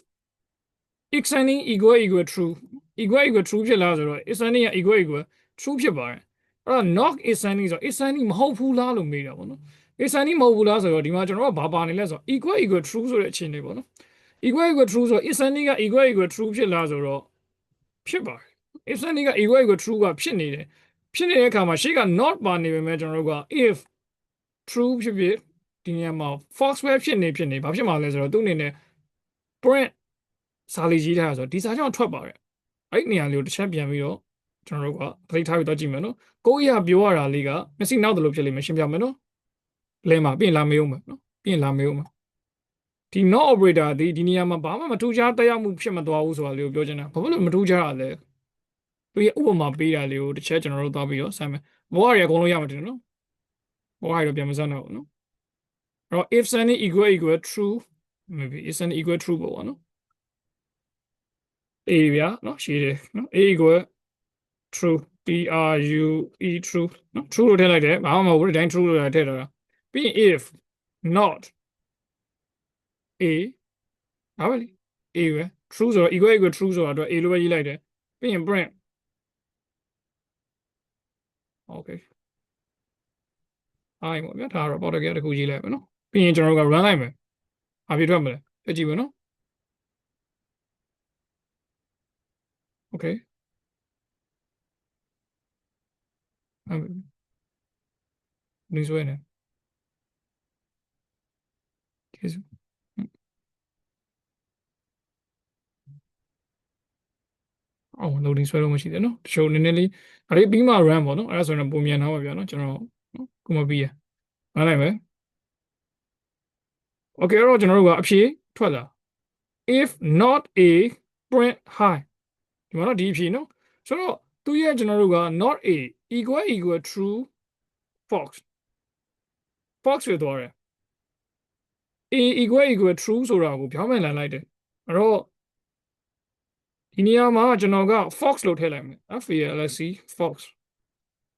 is sunny equal true equal true ဖြစ်လားဆိုတော့ is sunny က equal true ဖြစ်ပါတယ်အဲ့တော့ not is sunny ဆိုတော့ is sunny မဟုတ်ဘူးလားလို့မေးတာပေါ့နော် is sunny မဟုတ်ဘူးလားဆိုတော့ဒီမှာကျွန်တော်ကဘာပါနေလဲဆိုတော့ equal true ဆိုတဲ့အခြေအနေပေါ့နော် equal true ဆိုတော့ is sunny က equal true ဖြစ်လားဆိုတော့ဖြစ်ပါတယ် is sunny က equal true ကဖြစ်နေတယ်ဖြစ်နေတဲ့အခါမှာရှေ့က not ပါနေပေမဲ့ကျွန်တော်တို့က if true ဖြစ်ဖြစ်ဒီနေရာမှာ false ပဲဖြစ်နေဘာဖြစ်မှာလဲဆိုတော့သူ့အနေနဲ့ print စာလေးရေးထားတာဆိုတော့ဒီစာကြောင့်ထွက်ပါတယ်အဲ့နေရာလေးကိုတစ်ချက်ပြန်ပြီးတော့ကျွန်တော်တို့ကခလိထားပြီးတော့ကြည့်မယ်နော်ကိုယ့်အရာပြောရတာလေးကမျက်စိနောက်တလို့ဖြစ်လိမ့်မယ်ရှင်းပြမယ်နော်လဲမှာပြင်လာမေးဦးမယ်နော်ပြင်လာမေးဦးမယ်ဒီ not operator ဒီနေရာမှာဘာမှမထူးခြားတက်ရောက်မှုဖြစ်မသွားဘူးဆိုတာလေးကိုပြောချင်တာဘာလို့မထူးခြားတာလဲသူရဲ့ဥပမာပေးတာလေးကိုတစ်ချက်ကျွန်တော်တို့သွားပြီးတော့ဆက်မယ်ဘောရရအကုန်လုံးရမှာတင်နော်ဘောရရတော့ပြန်မစမ်းတော့ဘူးနော်အဲ့တော့ if sunny equal true maybe is sunny equal true ပေါ့နော်A ဗျာနော်ရှင်းတယ်နော် A equal true true နော် true လို့ထည့်လိုက်တယ်ဘာမှမဟုတ်ဘူးဒီတိုင်း true လို့ထည့်ထားတာပြီးရင် if not A ဟာပဲလေ A ပဲ true ဆိုတော့ equal true ဆိုတာအတွက် A လို့ပဲရေးလိုက်တယ်ပြီးရင် print okay အားရပါဗျာဒါကတော့ပေါ်တကယ်တစ်ခုရေးလိုက်မယ်နော်ပြီးရင်ကျွန်တော်တို့က run လိုက်မယ်အပြည့်ထွက်မလဲကြည့်မယ်နော် okay နေဆွဲနေကျေးဇူးအော် loading ဆွဲလို့မရှိသေးနော်တချို့နည်းနည်းလေးဒါလေးပြီးမှ run ပေါ့နော်အဲ့ဒါဆိုရင်ပုံမြန်ထားပါဗျာနော်ကျွန်တော်နော်ခုမပြီးရမှန်းလိုက်မယ် okay အဲ့တော့ကျွန်တော်တို့ကအဖြေထွက်လာ if not a print high ဒီမှာတော့ဒီအဖြေနော်ဆိုတော့သူရဲ့ကျွန်တော်တို့က not a equal true false false ဖြစ်သွားတယ် a equal true ဆိုတာကိုပြောင်းပြန်လှန်လိုက်တယ်အဲ့တော့ဒီနေရာမှာကျွန်တော်က fox လို့ထည့်လိုက်မယ် FALC fox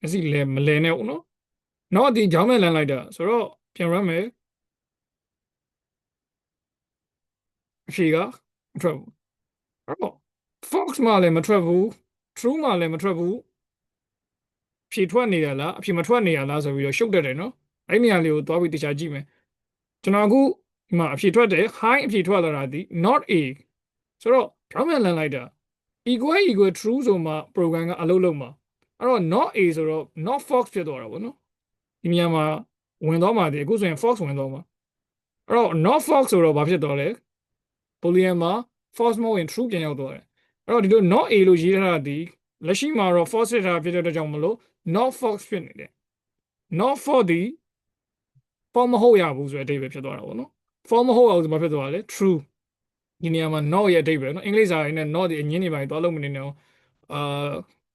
အစီလဲမလဲနဲ့ဦးနော်နောက်ဒီကြောင်းမဲ့လန်းလိုက်တာဆိုတော့ပြန်ရမယ်အဖြေကမထွက်ဘူးအဲ့တော့ fox မှလည်းမထွက်ဘူး true မှလည်းမထွက်ဘူးအဖြေထွက်နေရလားအဖြေမထွက်နေရလားဆိုပြီးတော့ရှုပ်တတ်တယ်နော်အဲ့နေရာလေးကိုသွားပြီးတခြားကြည့်မယ်ကျွန်တော်အခုဒီမှာအဖြေထွက်တယ် high အဖြေထွက်လာတာဒီ not a ဆိုတော့ကြောင်းမဲ့လန်းလိုက်တာ equal true ဆိုမှ program ကအလုပ်လုပ်မှာအဲ့တော့ not a ဆိုတော့ not fox ဖြစ်သွားတာပေါ့နော်ဒီနေရာမှာဝင်သွားမှာဒီအခုဆိုရင် fox ဝင်သွားမှာအဲ့တော့ not fox ဆိုတော့ဘာဖြစ်သွားလဲ boolean မှာ false မဟုတ်ရင် true ပြန်ရောက်သွားတယ်အဲ့တော့ဒီလို not a လို့ရေးထားတာဒီလက်ရှိမှာတော့ false ဖြစ်တာဖြစ်တဲ့အတွက်ကြောင့်မလို့ not fox ဖြစ်နေတယ် not for ဒီ for မဟုတ်ရဘူးဆိုတဲ့အဓိပ္ပာယ်ဖြစ်သွားတာပေါ့နော် for မဟုတ်ရဘူးဆိုဘာဖြစ်သွားလဲ true ဒီနေရာမှာ not ရဲ့အဓိပ္ပာယ်နော်အင်္ဂလိပ်စာရင်းနဲ့ not ဒီအငင်းတွေပါသွားလို့မနေနဲ့အောင်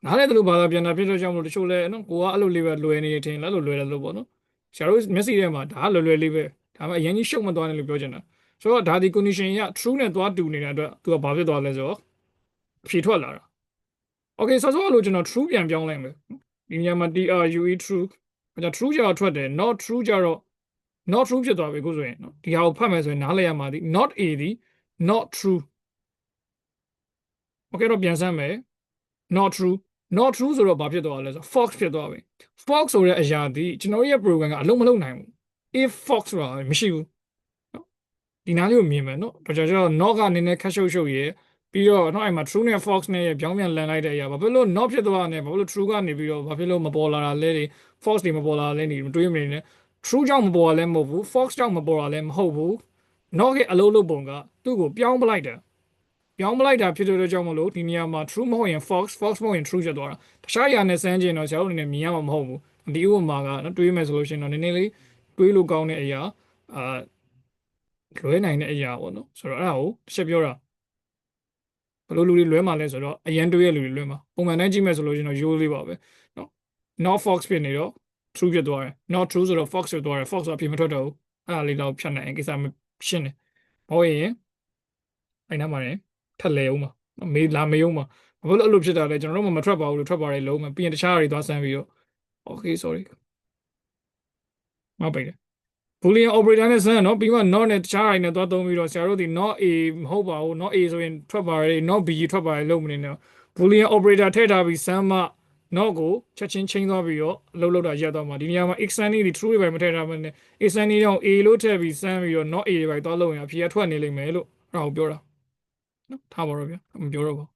နားလည်းတလို့ဘာသာပြန်တာဖြစ်တဲ့ကြောင့်မလို့တချို့လဲနော်ကိုကအဲ့လိုလေးပဲလွယ်နေတယ်ထင်လားလို့လွယ်တယ်လို့ပေါ့နော်ဆရာတို့မျက်စိထဲမှာဒါကလွယ်လွယ်လေးပဲဒါမှအရင်ကြီးရှုပ်မသွားနဲ့လို့ပြောချင်တာဆိုတော့ဒါဒီ condition ရ true နဲ့သွားတူနေတဲ့အတွက်သူကဘာဖြစ်သွားလဲဆိုတော့ဖြေထွက်လာတာ okay ဆောစောလို့ကျွန်တော် true ပြန်ပြောင်းလိုက်မယ်ဒီညမှာ true true အဲ့ဒါ true ကြတော့ထွက်တယ် not true ကြတော့ not true ဖြစ်သွားပြီခုဆိုရင်နော်ဒီဟာကိုဖတ်မယ်ဆိုရင်နားလည်ရမှာဒီ not a ဒီ not true okay တော့ပြန်စမ်းမယ် not true not true ဆိုတော့ဘာဖြစ်သွားလဲဆိုတော့ fox ဖြစ်သွားပြီ fox ဆိုတဲ့အရာဒီကျွန်တော်ရဲ့ program ကအလုံးမလုံးနိုင်ဘူး if fox ဆိုတာမရှိဘူးနော်ဒီနားလေးကိုမြင်မယ်နော်ဒါကြောင့် not ကနည်းနည်းခက်ရှုပ်ရှုပ်ရယ်ပြီးတော့နော်အဲ့မှာ true နဲ့ fox နဲ့ပြောင်းပြန်လန်လိုက်တဲ့အရာဘာဖြစ်လို့ not ဖြစ်သွားတာနဲ့ဘာဖြစ်လို့ true ကနေပြီးတော့ဘာဖြစ်လို့မပေါ်လာတာလဲတွေ fox တွေမပေါ်လာလဲနေမတွေးမနေနဲ့ true ကြောင့်မပေါ်လာလဲမဟုတ်ဘူး fox ကြောင့်မပေါ်လာလဲမဟုတ်ဘူး not ရဲ့အလုံးလုံးပုံကသူ့ကိုပြောင်းပလိုက်တယ်ပြောင်းပလိုက်တာဖြစ်တဲ့အတွက်ကြောင့်မလို့ဒီနေရာမှာ true မဟုတ်ရင် false false မဟုတ်ရင် true ဖြစ်သွားတာတခြားအရာနဲ့စမ်းကြည့်ရင်တော့ဆရာတို့အနေနဲ့မြင်ရမှာမဟုတ်ဘူးဒီဥပမာကနော်တွေးမယ်ဆိုလို့ရှိရင်တော့နည်းနည်းလေးတွေးလို့ကောင်းတဲ့အရာလွဲနိုင်တဲ့အရာပေါ့နော်ဆိုတော့အဲ့ဒါကိုတစ်ချက်ပြောတာဘယ်လိုလူတွေလွဲမှာလဲဆိုတော့အရန်တွေးရလူတွေလွဲမှာပုံမှန်တိုင်းကြည့်မယ်ဆိုလို့ရှိရင်တော့ရိုးလေးပါပဲနော် not fox ဖြစ်နေတော့ true ဖြစ်သွားတယ် not true ဆိုတော့ fox ဖြစ်သွားတယ် fox ဆိုတာပြင်မထွက်တော့ဘူးအဲ့ဒါလေးတော့ဖြတ်နိုင်ရင်ကိစ္စမရှင်းတယ်မဟုတ်ရင်အဲ့နားမှာနေထက်လဲအောင်ပါမေးလာမေးအောင်ပါဘာလို့အဲ့လိုဖြစ်တာလဲကျွန်တော်တို့မှမထွက်ပါဘူးလို့ထွက်ပါတယ်လုံးမပြီးရင်တခြားတွေသွားဆန်းပြီးတော့ okay sorry မပိတ်တယ် boolean operator နဲ့ဆန်းနော်ပြီးမှ not နဲ့တခြားအရာနဲ့သွားသုံးပြီးတော့ဆရာတို့ဒီ not a မဟုတ်ပါဘူး not a ဆိုရင်ထွက်ပါတယ် not b ထွက်ပါတယ်လုံးမနေနဲ့ boolean operator ထည့်ထားပြီးဆန်းမှ not ကိုချက်ချင်းချင်းသွားပြီးတော့အလုပ်လုပ်တာရက်သွားမှာဒီနေရာမှာ extend တွေ true တွေပဲမထည့်ထားမနဲ့ extend တွေတော့ a လို့ထည့်ပြီးဆန်းပြီးတော့ not a တွေပဲသွားလုပ်ရင်အဖြေကထွက်နေလိမ့်မယ်လို့အဲ့ဒါကိုပြောတာနော်ထားပါတော့ဗျာမပြောတော့ဘူး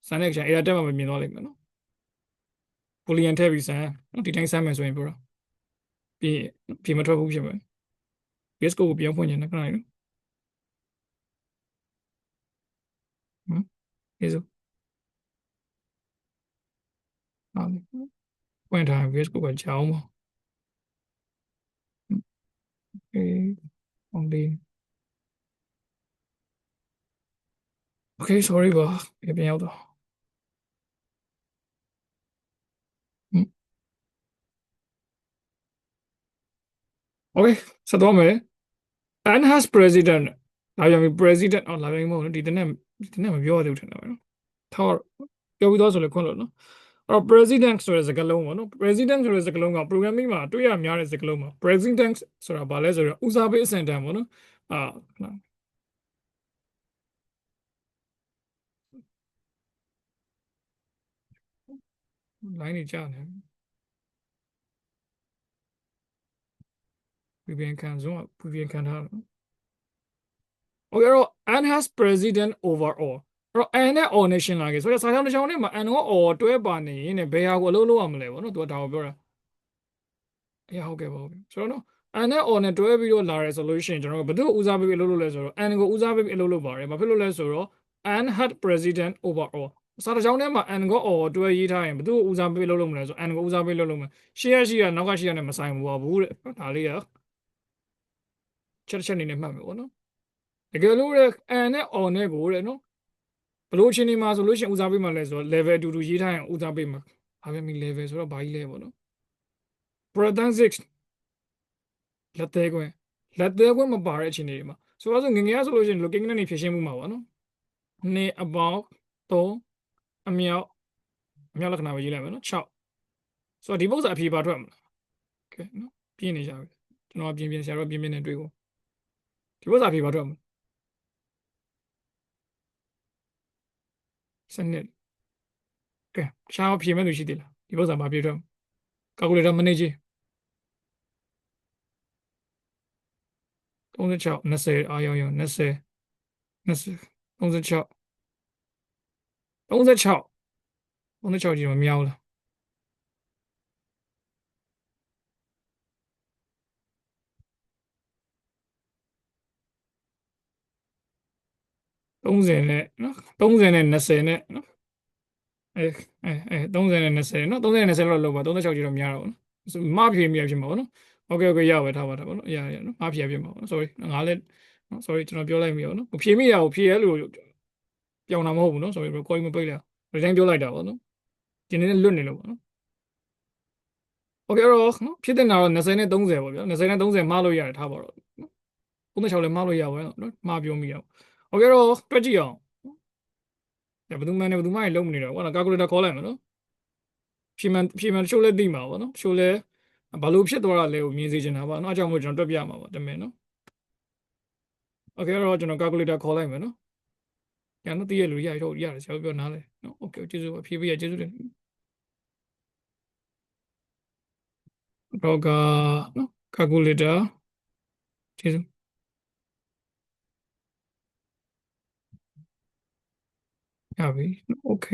ဆန်းတဲ့ action အဲ့ဒါတက်မှမမြင်တော့လိမ့်မယ်နော် boolean ထည့်ပြီးဆန်းနော်ဒီတိုင်းဆန်းမယ်ဆိုရင်ပြောတာပြီးပြင်မထွက်ဘူးဖြစ်မယ် yes ကိုပြန်ဖွင့်နေတယ်ခဏလေးနော်ဟမ် yes ဟာဖွင့်ထား yes ကိုကြောင်းပါအေး only okay sorry ပါပြန်ရောက်တော့ဟမ် okay ဆက်တော့မယ် and has president လာပြန်ပြီ president အော်လာပြန်ပြီမဟုတ်ဘူးဒီတနေ့မပြောရသေးဘူးထင်တယ်ဗျနော်ထားပြောပြီးတော့ဆိုလေခွန်းလို့နော်အဲ့တော့ president ဆိုတဲ့စကားလုံးပေါ့နော် president ဆိုတဲ့စကားလုံးက programming မှာတွေ့ရများတဲ့စကားလုံးမှာ president ဆိုတာဘာလဲဆိုတော့ဦးစားပေးအဆင့်တန်းပေါ့နော်အာ line တွေကြာနေပြီပြန်ခံဆုံးကပြန်ခံထားတယ် okay အဲ့တော့ and has president over all တော့ n နဲ့ or နဲ့ရှင်းလာခဲ့ဆိုတော့စာကြောင်းတစ်ချောင်းထဲမှာ n ရော or တွဲပါနေရင်ねဘယ်ဟာကိုအလုပ်လုပ်ရမလဲပေါ့နော်သူကဒါကိုပြောတာအေးဟုတ်ကဲ့ပါဟုတ်ကဲ့ဆိုတော့နော် n နဲ့ or နဲ့တွဲပြီးတော့လာရဲဆိုလို့ရှိရင်ကျွန်တော်တို့ဘယ်သူ့ဦးစားပေးပြီးအလုပ်လုပ်လဲဆိုတော့ n ကိုဦးစားပေးပြီးအလုပ်လုပ်ပါတယ်ဘာဖြစ်လို့လဲဆိုတော့ n had president over all စာတစ်ချောင်းထဲမှာ n ကို or တွဲရေးထားရင်ဘယ်သူ့ဦးစားပေးလုပ်လို့မလဲဆို n ကိုဦးစားပေးလုပ်လို့မယ်ရှေ့ရရှိရနောက်ကရှိရနဲ့မဆိုင်ဘူးတဲ့ဒါလေးရချက်အနေနဲ့မှတ်မယ်ပေါ့နော်တကယ်လို့တဲ့ n နဲ့ or နဲ့ကိုတဲ့နော်ဘလို့အချိန်ဒီမှာဆိုလို့ရှိရင်ဦးစားပေးမှလဲဆိုတော့ level အတူတူရေးထားရင်ဦးစားပေးမှာဘာပဲမီ level ဆိုတော့ဘာကြီးလဲပေါ့နော် parenthesis လက်သေးခွင့်မပါတဲ့အချိန်တွေမှာဆိုတော့ငငယ်ရဆိုလို့ရှိရင် looking နဲ့နေဖြည့်ရှင်းမှုမှာပါနော်နေအပေါင်း3အမြောက်လက္ခဏာပဲရေးလိုက်မယ်နော်6ဆိုတော့ဒီပုဒ်စာအဖြေပါထွက်မလားโอเคနော်ပြင်းနေကြပြီကျွန်တော်ပြင်ဆရာတို့ပြင်နေတွေ့ကိုဒီပုဒ်စာအဖြေပါထွက်မလားစနစ်ကဲရှားဖြေမဲ့သူရှိသေးလားဒီပုဒ်စာမှာဖြေထွက်ကာကူလေတာမနေကြီး36 20အာယော20 20 36 36 36ကြီးမမြောက်လား30နဲ့နော်30နဲ့20နဲ့နော်30နဲ့20နော်30နဲ့20လောက်လောက်ပါ36ကြီးတော့များတော့နော်မဖြေမိရဖြစ်မှာပေါ့နော်โอเคရပါထားပါနော်ရနော်မဖြေဖြစ်မှာပေါ့ sorry ငါလည်းနော် sorry ကျွန်တော်ပြောလိုက်မိရောနော်ဖြေမိရကိုဖြေရလို့ပြောင်းတာမဟုတ်ဘူးနော် sorry ကိုယ်မပိတ်လိုက်ဒီတိုင်းပြောလိုက်တာပေါ့နော်ဒီနေ့လွတ်နေလို့ပေါ့နော်โอเคအဲ့တော့နော်ဖြစ်တဲ့နာတော့20နဲ့30ပေါ့ဗျာ20နဲ့30မှားလို့ရတယ်ထားပါတော့နော်36လည်းမှားလို့ရပါတော့နော်မှားပြောမိရအောင်โอเคတော့တွက်ကြည့်အောင်ဘယ်သူမှလည်းလုံးမနေတော့ဟုတ်လားကာကူလေတာခေါ်လိုက်မယ်နော်ဖြေမှန်ချိုးလဲသိမှာပေါ့နော်ချိုးလဲဘာလို့ဖြစ်သွားတာလဲကိုမြင်စေချင်တာပါနော်အကြောင်းမို့ကျွန်တော်တွက်ပြမှာပါတမင်နော်โอเคအဲ့တော့ကျွန်တော်ကာကူလေတာခေါ်လိုက်မယ်နော်ညာတော့သိရလို့ရတယ်ဆရာပြောနားလဲနော်โอเคကျေးဇူးပါဖြေပေးရကျေးဇူးတင်တော့ကနော်ကာကူလေတာကျေးဇူးရပြီโอเค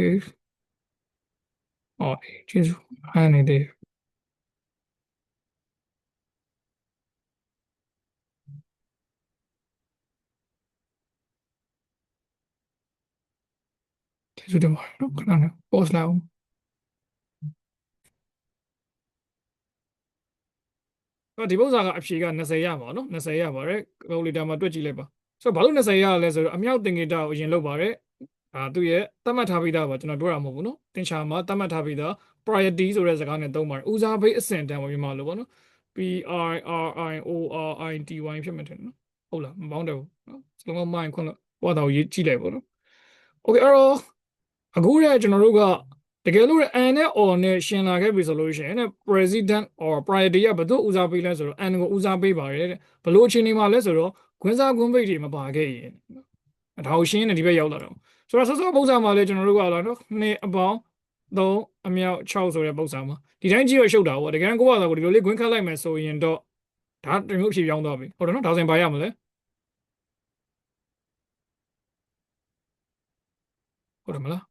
ဟောကျေးဇူးအားနေတယ်ကျေးဇူးတင်ပါတယ်နော်ခဏနဲ့ pause လိုက်အောင်ဒီပု္ပ္ပစာကအဖြေက20ရပါနော်20ရပါတယ်ကာကူလေတာမှာတွက်ကြည့်လိုက်ပါဆိုတော့ဘာလို့20ရလဲဆိုတော့အမြောက်သင်္ကေတကိုအရင်လုပ်ပါတယ်သူ့ရဲ့သတ်မှတ်ထားပြီးသားပါကျွန်တော်ပြောတာမဟုတ်ဘူးနော်သင်္ချာမှာသတ်မှတ်ထားပြီးသား priority ဆိုတဲ့စကားနဲ့သုံးပါတယ်ဦးစားပေးအဆင့်တန်းပေါ်ပြမလို့ပေါ့နော် PRIORITY ဖြစ်မှထင်နော်ဟုတ်လားမပေါင်းတယ်ဘူးနော်စလုံးမမိုင်းခွန်းလို့ဟောတော့ရေးကြည့်လိုက်ပေါ့နော် okay အဲ့တော့အခုတဲ့ကျွန်တော်တို့ကတကယ်လို့ n နဲ့ or နဲ့ရှင်းလာခဲ့ပြီဆိုလို့ရှိရင်တဲ့ president or priority ကဘယ်သူဦးစားပေးလဲဆိုတော့ n ကိုဦးစားပေးပါတယ်တဲ့ဘလို့အချိန်နေမှာလဲဆိုတော့ခွင်းစားခွင်းပိတ်တွေမပါခဲ့ရင်ဒါကိုရှင်းနေဒီဘက်ရောက်လာတော့ဆိုတော့စောစောပုံစံမှာလဲကျွန်တော်တို့ကလာတော့2အပေါင်း3အမြောက်6ဆိုတဲ့ပုံစံမှာဒီတိုင်းကြည့်ရရှုပ်တာပေါ့တကယ်ကိုယ့်ဘာသာကိုဒီလိုလေးခွင်းခတ်လိုက်မယ်ဆိုရင်တော့ဒါတမျိုးဖြေပြောင်းသွားပြီဟုတ်တယ်နော်ဒါဆိုရင်ဘာရမလဲဟုတ်တယ်မလား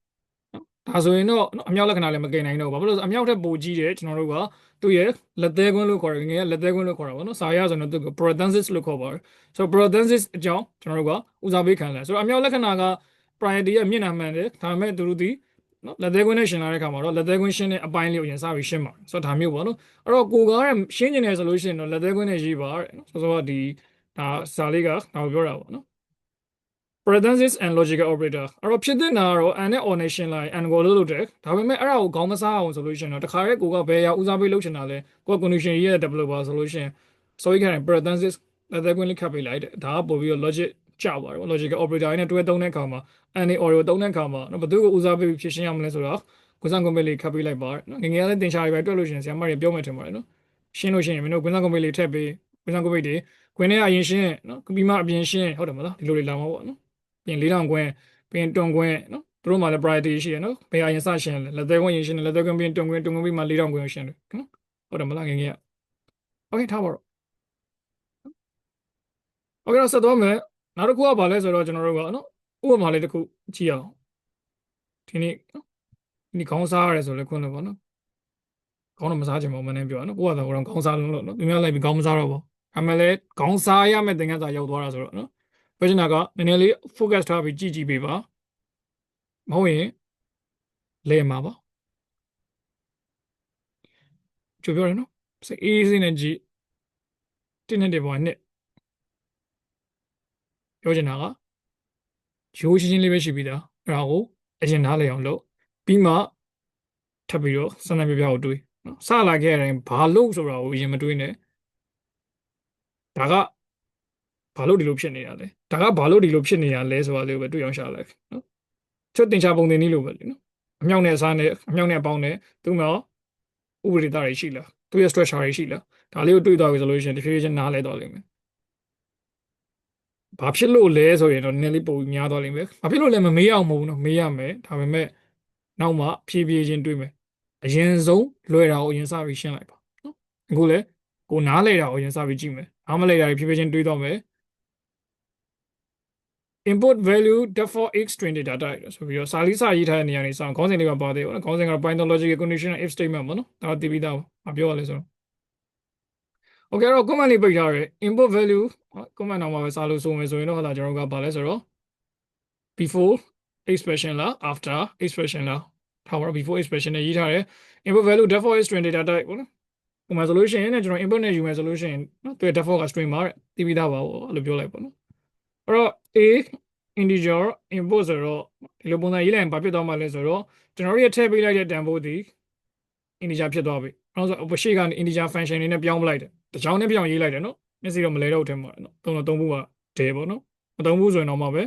ဒါဆိုရင်တော့အမြောက်လက္ခဏာလည်းမကင်နိုင်တော့ဘူးဘာလို့လဲဆိုအမြောက်ထက်ပိုကြီးတယ်ကျွန်တော်တို့ကသူ့ရဲ့လက်သေးကွင်းလို့ခေါ်တယ်ငယ်လက်သေးကွင်းလို့ခေါ်တာပေါ့နော်စာရဆိုတော့သူက protensis လို့ခေါ်ပါတယ်ဆိုတော့ protensis အကြောင်းကျွန်တော်တို့ကဦးစားပေးခံလဲဆိုတော့အမြောက်လက္ခဏာက priority ရဲ့မျက်နှာမှန်တယ်ဒါပေမဲ့သူတို့ဒီနော်လက်သေးကွင်းနဲ့ရှင်းလာတဲ့ခါမှာတော့လက်သေးကွင်းရှင်းတဲ့အပိုင်းလေးကိုအရင်စပြီးရှင်းပါတယ်ဆိုတော့ဒါမျိုးပေါ့နော်အဲ့တော့ကိုကားရဲ့ရှင်းကျင်တယ်ဆိုလို့ရှိရင်တော့လက်သေးကွင်းနဲ့ရေးပါတဲ့နော်ဆိုတော့ဒီဒါစာလေးကဒါကိုပြောတာပေါ့နော် parenthesis and logical operator အဲ့တော့ဖြစ်တဲ့နာကတော့ and နဲ့ or နဲ့ရှင်းလိုက် and ကိုလို့လုပ်တယ်ဒါပေမဲ့အဲ့ဒါကိုခေါင်းမစားအောင်ဆိုလို့ရှိရင်တော့တခါရဲကိုကဘယ်ရာဦးစားပေးလုပ်ချင်တာလဲကိုက condition ရေးတဲ့ developer ဆိုလို့ရှိရင် sorry ခံ parenthesis လက်သက်ကွင်းလေးခတ်ပေးလိုက်တဲ့ဒါကပို့ပြီးတော့ logic ကျပါတယ်ပေါ့ logical operator နဲ့တွဲသုံးတဲ့အခါမှာ and နဲ့ or ကိုသုံးတဲ့အခါမှာဘယ်သူကိုဦးစားပေးဖြည့်ရှင်းရမလဲဆိုတော့ကွန်ဆန်ကွန်ပလီခတ်ပေးလိုက်ပါနော်ငငယ်လေးတင်ချာတွေပဲတွက်လို့ရှိရင်ဆရာမတွေပြောမှထင်ပါတယ်နော်ရှင်းလို့ရှိရင်မင်းတို့ကွန်ဆန်ကွန်ပလီထည့်ပေးကွန်ဆန်ကွန်ပလီတွေခွင်းထဲကအရင်ရှင်းနော်ပြီးမှအပြင်ရှင်းဟုတ်တယ်မလားဒီလိုတွေလာမှာပေါ့နော်ပြင်4000ခွင်းပြင်တွန်ခွင်းနော်သူတို့မှလည်း priority ရှိရနော်ဘယ်အရင်စရှင်းလဲလက်သေးခွင်းရင်ရှင်းတယ်လက်သေးခွင်းပြင်တွန်ခွင်းပြီးမှ4000ခွင်းရှင်းတယ်နော်ဟုတ်တယ်မလားငငယ်ကโอเคထားပါတော့โอเคတော့ဆက်သွားမယ်နောက်တစ်ခုကဘာလဲဆိုတော့ကျွန်တော်တို့ကနော် ဥပမာလေးတစ်ခုကြည့်အောင်ဒီနေ့ခေါင်းစားရတယ်ဆိုလဲခုနကပေါ့နော်ခေါင်းတော့မစားချင်ပါဘူးမနေ့ပြောနော်ကိုကတော့ခေါင်းစားလုံးလို့နော်သူများလိုက်ပြီးခေါင်းမစားတော့ဘူးအမှလည်းခေါင်းစားရမယ့်သင်္ကန်းစာရောက်သွားတာဆိုတော့နော်ပြောချင်တာကနည်းနည်းလေး focus ထားပြီးကြည့်ပေးပါမဟုတ်ရင်လဲမှာပါကြိုပြောတယ်နော်စိတ်အေးစိတ်နဲ့ကြည့်တင်းနေတဲ့ဘဝနဲ့ပြောချင်တာကရိုးရှင်းရှင်းလေးပဲရှိပြီးသားအဲ့ဒါကိုအရင်နားလည်အောင်လုပ်ပြီးမှထပ်ပြီးတော့စမ်းသပ်ပြပြကိုတွေးနော်စလာခဲ့ရင်ဘာလို့ဆိုတာကိုအရင်မတွေးနဲ့ဒါကဘာလို့ဒီလိုဖြစ်နေတာလဲဒါကဘာလို့ဒီလိုဖြစ်နေတာလဲဆိုတာလေးကိုပဲတွေးအောင်ရှာလိုက်နော်ချွတ်တင်ချပုံတင်နည်းလိုပဲလေနော်အမြောက်နဲ့အစားနဲ့အမြောက်နဲ့အပေါင်းနဲ့သူ့မှာဥပဒေသားတွေရှိလားသူ့ရဲ့ structure တွေရှိလားဒါလေးကိုတွေးသွားပြီဆိုလို့ရှိရင်တဖြည်းဖြည်းချင်းနားလဲသွားလိမ့်မယ်ဘာဖြစ်လို့လဲဆိုရင်တော့နည်းနည်းလေးပုံများသွားလိမ့်မယ်ဘာဖြစ်လို့လဲမမေးအောင်မဟုတ်ဘူးနော်မေးရမယ်ဒါပေမဲ့နောက်မှဖြည်းဖြည်းချင်းတွေးမယ်အရင်ဆုံးလွယ်တာကိုအရင်စပြီးရှင်းလိုက်ပါနော်အခုလေကိုနားလဲတာကိုအရင်စပြီးကြည့်မယ်နားမလဲတာဖြည်းဖြည်းချင်းတွေးတော့မယ် input value default x20 data ဆိုပြီးတော့စာလေးစာရေးထားတဲ့နေရာနေစအောင်ခေါင်းစဉ်လေးပါပါတယ်ပေါ့နော်ခေါင်းစဉ်ကတော့ Python logical condition if statement ပေါ့နော်ဒါတော့သိပြီးသားပါမပြောရလဲဆိုတော့ okay တော့ comment လေးပိတ်ထားရယ် input value comment တော့မှာပဲစာလို့ဆိုမယ်ဆိုရင်တော့ဟုတ်လားကျွန်တော်တို့ကဘာလဲဆိုတော့ before expression လား after expression လားထားပါတော့ before expression နဲ့ရေးထားတယ် input value default is string data type ပေါ့နော်ပုံမှန်ဆိုလို့ရှိရင်လည်းကျွန်တော် input နဲ့ယူမယ်ဆိုလို့ရှိရင်နော်သူ default က string ပါတဲ့သိပြီးသားပါပေါ့အဲ့လိုပြောလိုက်ပေါ့နော်အဲ့တော့ a integer input ဆိုတော့ဒီလိုပုံစံရေးလိုက်ရင်ဘာဖြစ်သွားမှာလဲဆိုတော့ကျွန်တော်တို့ရထည့်ပေးလိုက်တဲ့တန်ဖိုးဒီ integer ဖြစ်သွားပြီအဲ့တော့အရှိကနေ integer function တွေနဲ့ပြောင်းပလိုက်တယ်တကြောင်နဲ့ပြောင်းရေးလိုက်တယ်နော်မျက်စိတော့မလဲတော့ထဲမှာနော်သုံးဖို့ကဒဲပေါ့နော်မသုံးဘူးဆိုရင်တော့မှပဲ